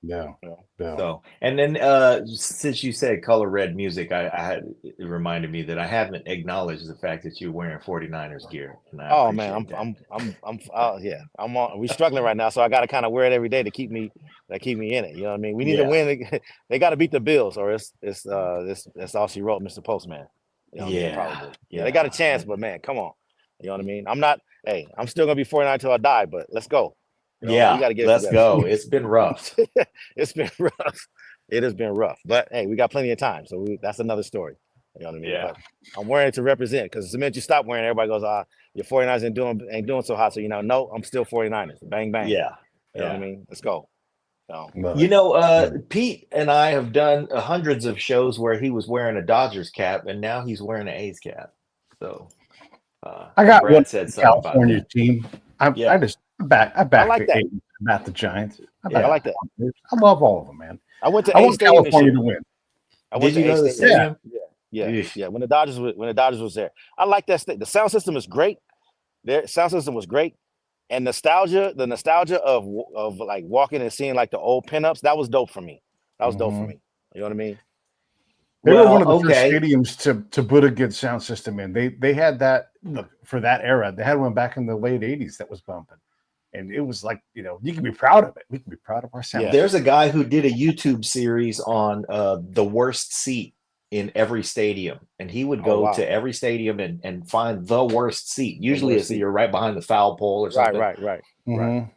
Yeah. So, and then since you said color red music, it reminded me that I haven't acknowledged the fact that you're wearing 49ers gear. Oh man, I'm on. We're struggling right now, so I got to kind of wear it every day to keep me in it. You know what I mean? We need to win. They got to beat the Bills, or it's all she wrote, Mr. Postman. You know what I mean? Probably. Yeah, they got a chance, but man, come on. You know what I mean? I'm still gonna be 49 till I die, but let's go. You know, we gotta get let's go. It's been rough. It's been rough. It has been rough, but hey, we got plenty of time, so that's another story. You know what I mean? Yeah. But I'm wearing it to represent, because the minute you stop wearing it, everybody goes, your 49ers ain't doing so hot. So no, I'm still 49ers. Bang bang. Yeah. You know what I mean? Let's go. So, Pete and I have done hundreds of shows where he was wearing a Dodgers cap, and now he's wearing an A's cap. So I got Brad one said California team. I back like that. Not the Giants. I like that. I love all of them, man. I went to California to win. Did you go to the stadium? Yeah. When the Dodgers was there, I like that. The sound system is great. Their sound system was great, and the nostalgia of like walking and seeing like the old pinups, that was dope for me. That was dope for me. You know what I mean? They were one of the first stadiums to put a good sound system in. They had that for that era. They had one back in the late 80s that was bumping. And it was like, you can be proud of it. We can be proud of our sound. Yeah. There's a guy who did a YouTube series on the worst seat in every stadium. And he would go to every stadium and find the worst seat. Usually you're right behind the foul pole or something. Right.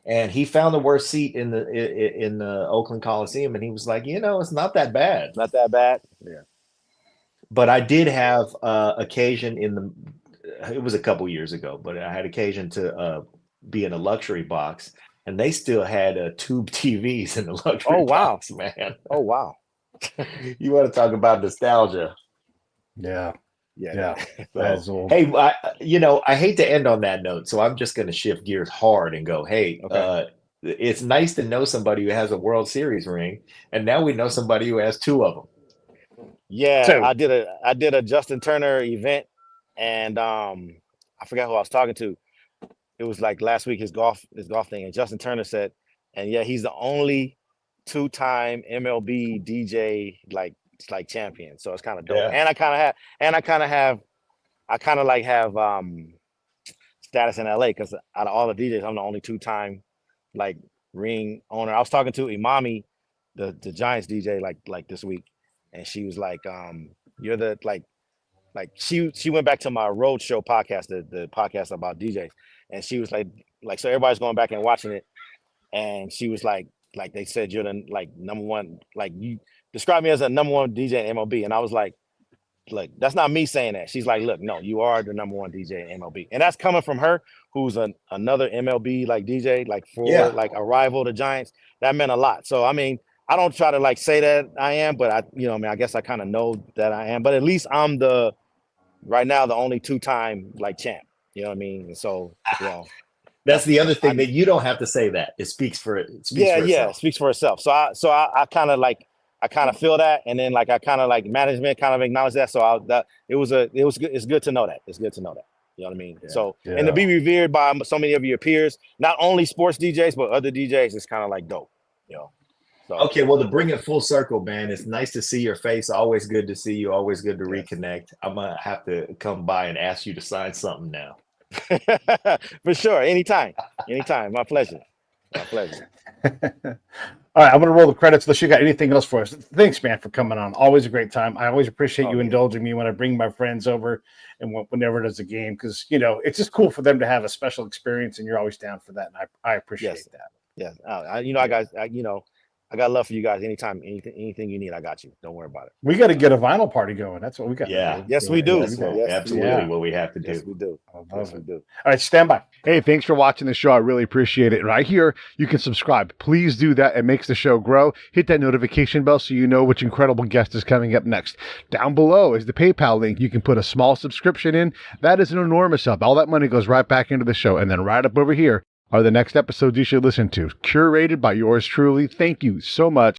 And he found the worst seat in the Oakland Coliseum. And he was like, it's not that bad. Not that bad. Yeah. But I did have occasion it was a couple years ago, but I had occasion to be in a luxury box, and they still had tube TVs in the luxury box, man. Oh, wow. You want to talk about nostalgia. Yeah. So, hey, I hate to end on that note, so I'm just going to shift gears hard and go, hey, it's nice to know somebody who has a World Series ring, and now we know somebody who has two of them. Yeah, I did a Justin Turner event, and I forgot who I was talking to. It was like last week, his golf thing, and Justin Turner said, and he's the only two-time MLB DJ like champion. So it's kind of dope. Yeah. And I kind of have status in LA, because out of all the DJs, I'm the only two-time like ring owner. I was talking to Imani, the Giants DJ, like this week. And she was like, you're the like she went back to my Roadshow podcast, the podcast about DJs. And she was like, so everybody's going back and watching it. And she was like they said, you're the like number one, like you describe me as a number one DJ in MLB. And I was like, look, that's not me saying that. She's like, look, no, you are the number one DJ in MLB. And that's coming from her, who's another MLB like DJ, like for like a rival to Giants. That meant a lot. So I mean, I don't try to like say that I am, but I guess I kind of know that I am. But at least I'm right now the only two-time like champ. You know what I mean? And so, that's the other thing, that you don't have to say that. It speaks for it. It speaks for itself. So I kind of feel that, and then like I kind of like management kind of acknowledge that. So it's good to know that. It's good to know that. You know what I mean? Yeah, so and to be revered by so many of your peers, not only sports DJs but other DJs, is kind of like dope. So okay, well, to bring it full circle, man, it's nice to see your face. Always good to see you. Always good to reconnect. I'm gonna have to come by and ask you to sign something now. for sure, anytime. My pleasure. All right, I'm going to roll the credits unless you got anything else for us. Thanks, man, for coming on. Always a great time. I always appreciate you indulging me when I bring my friends over and whenever there's a game, because, you know, it's just cool for them to have a special experience, and you're always down for that, and I appreciate that. Yes. I got love for you guys. Anytime, anything you need, I got you. Don't worry about it. We got to get a vinyl party going. That's what we got to do. Yes, we do. That's absolutely what we have to do. Yes, we do. We do. All right, stand by. Hey, thanks for watching the show. I really appreciate it. Right here, you can subscribe. Please do that. It makes the show grow. Hit that notification bell so you know which incredible guest is coming up next. Down below is the PayPal link. You can put a small subscription in. That is an enormous help. All that money goes right back into the show. And then right up over here are the next episodes you should listen to, curated by yours truly. Thank you so much.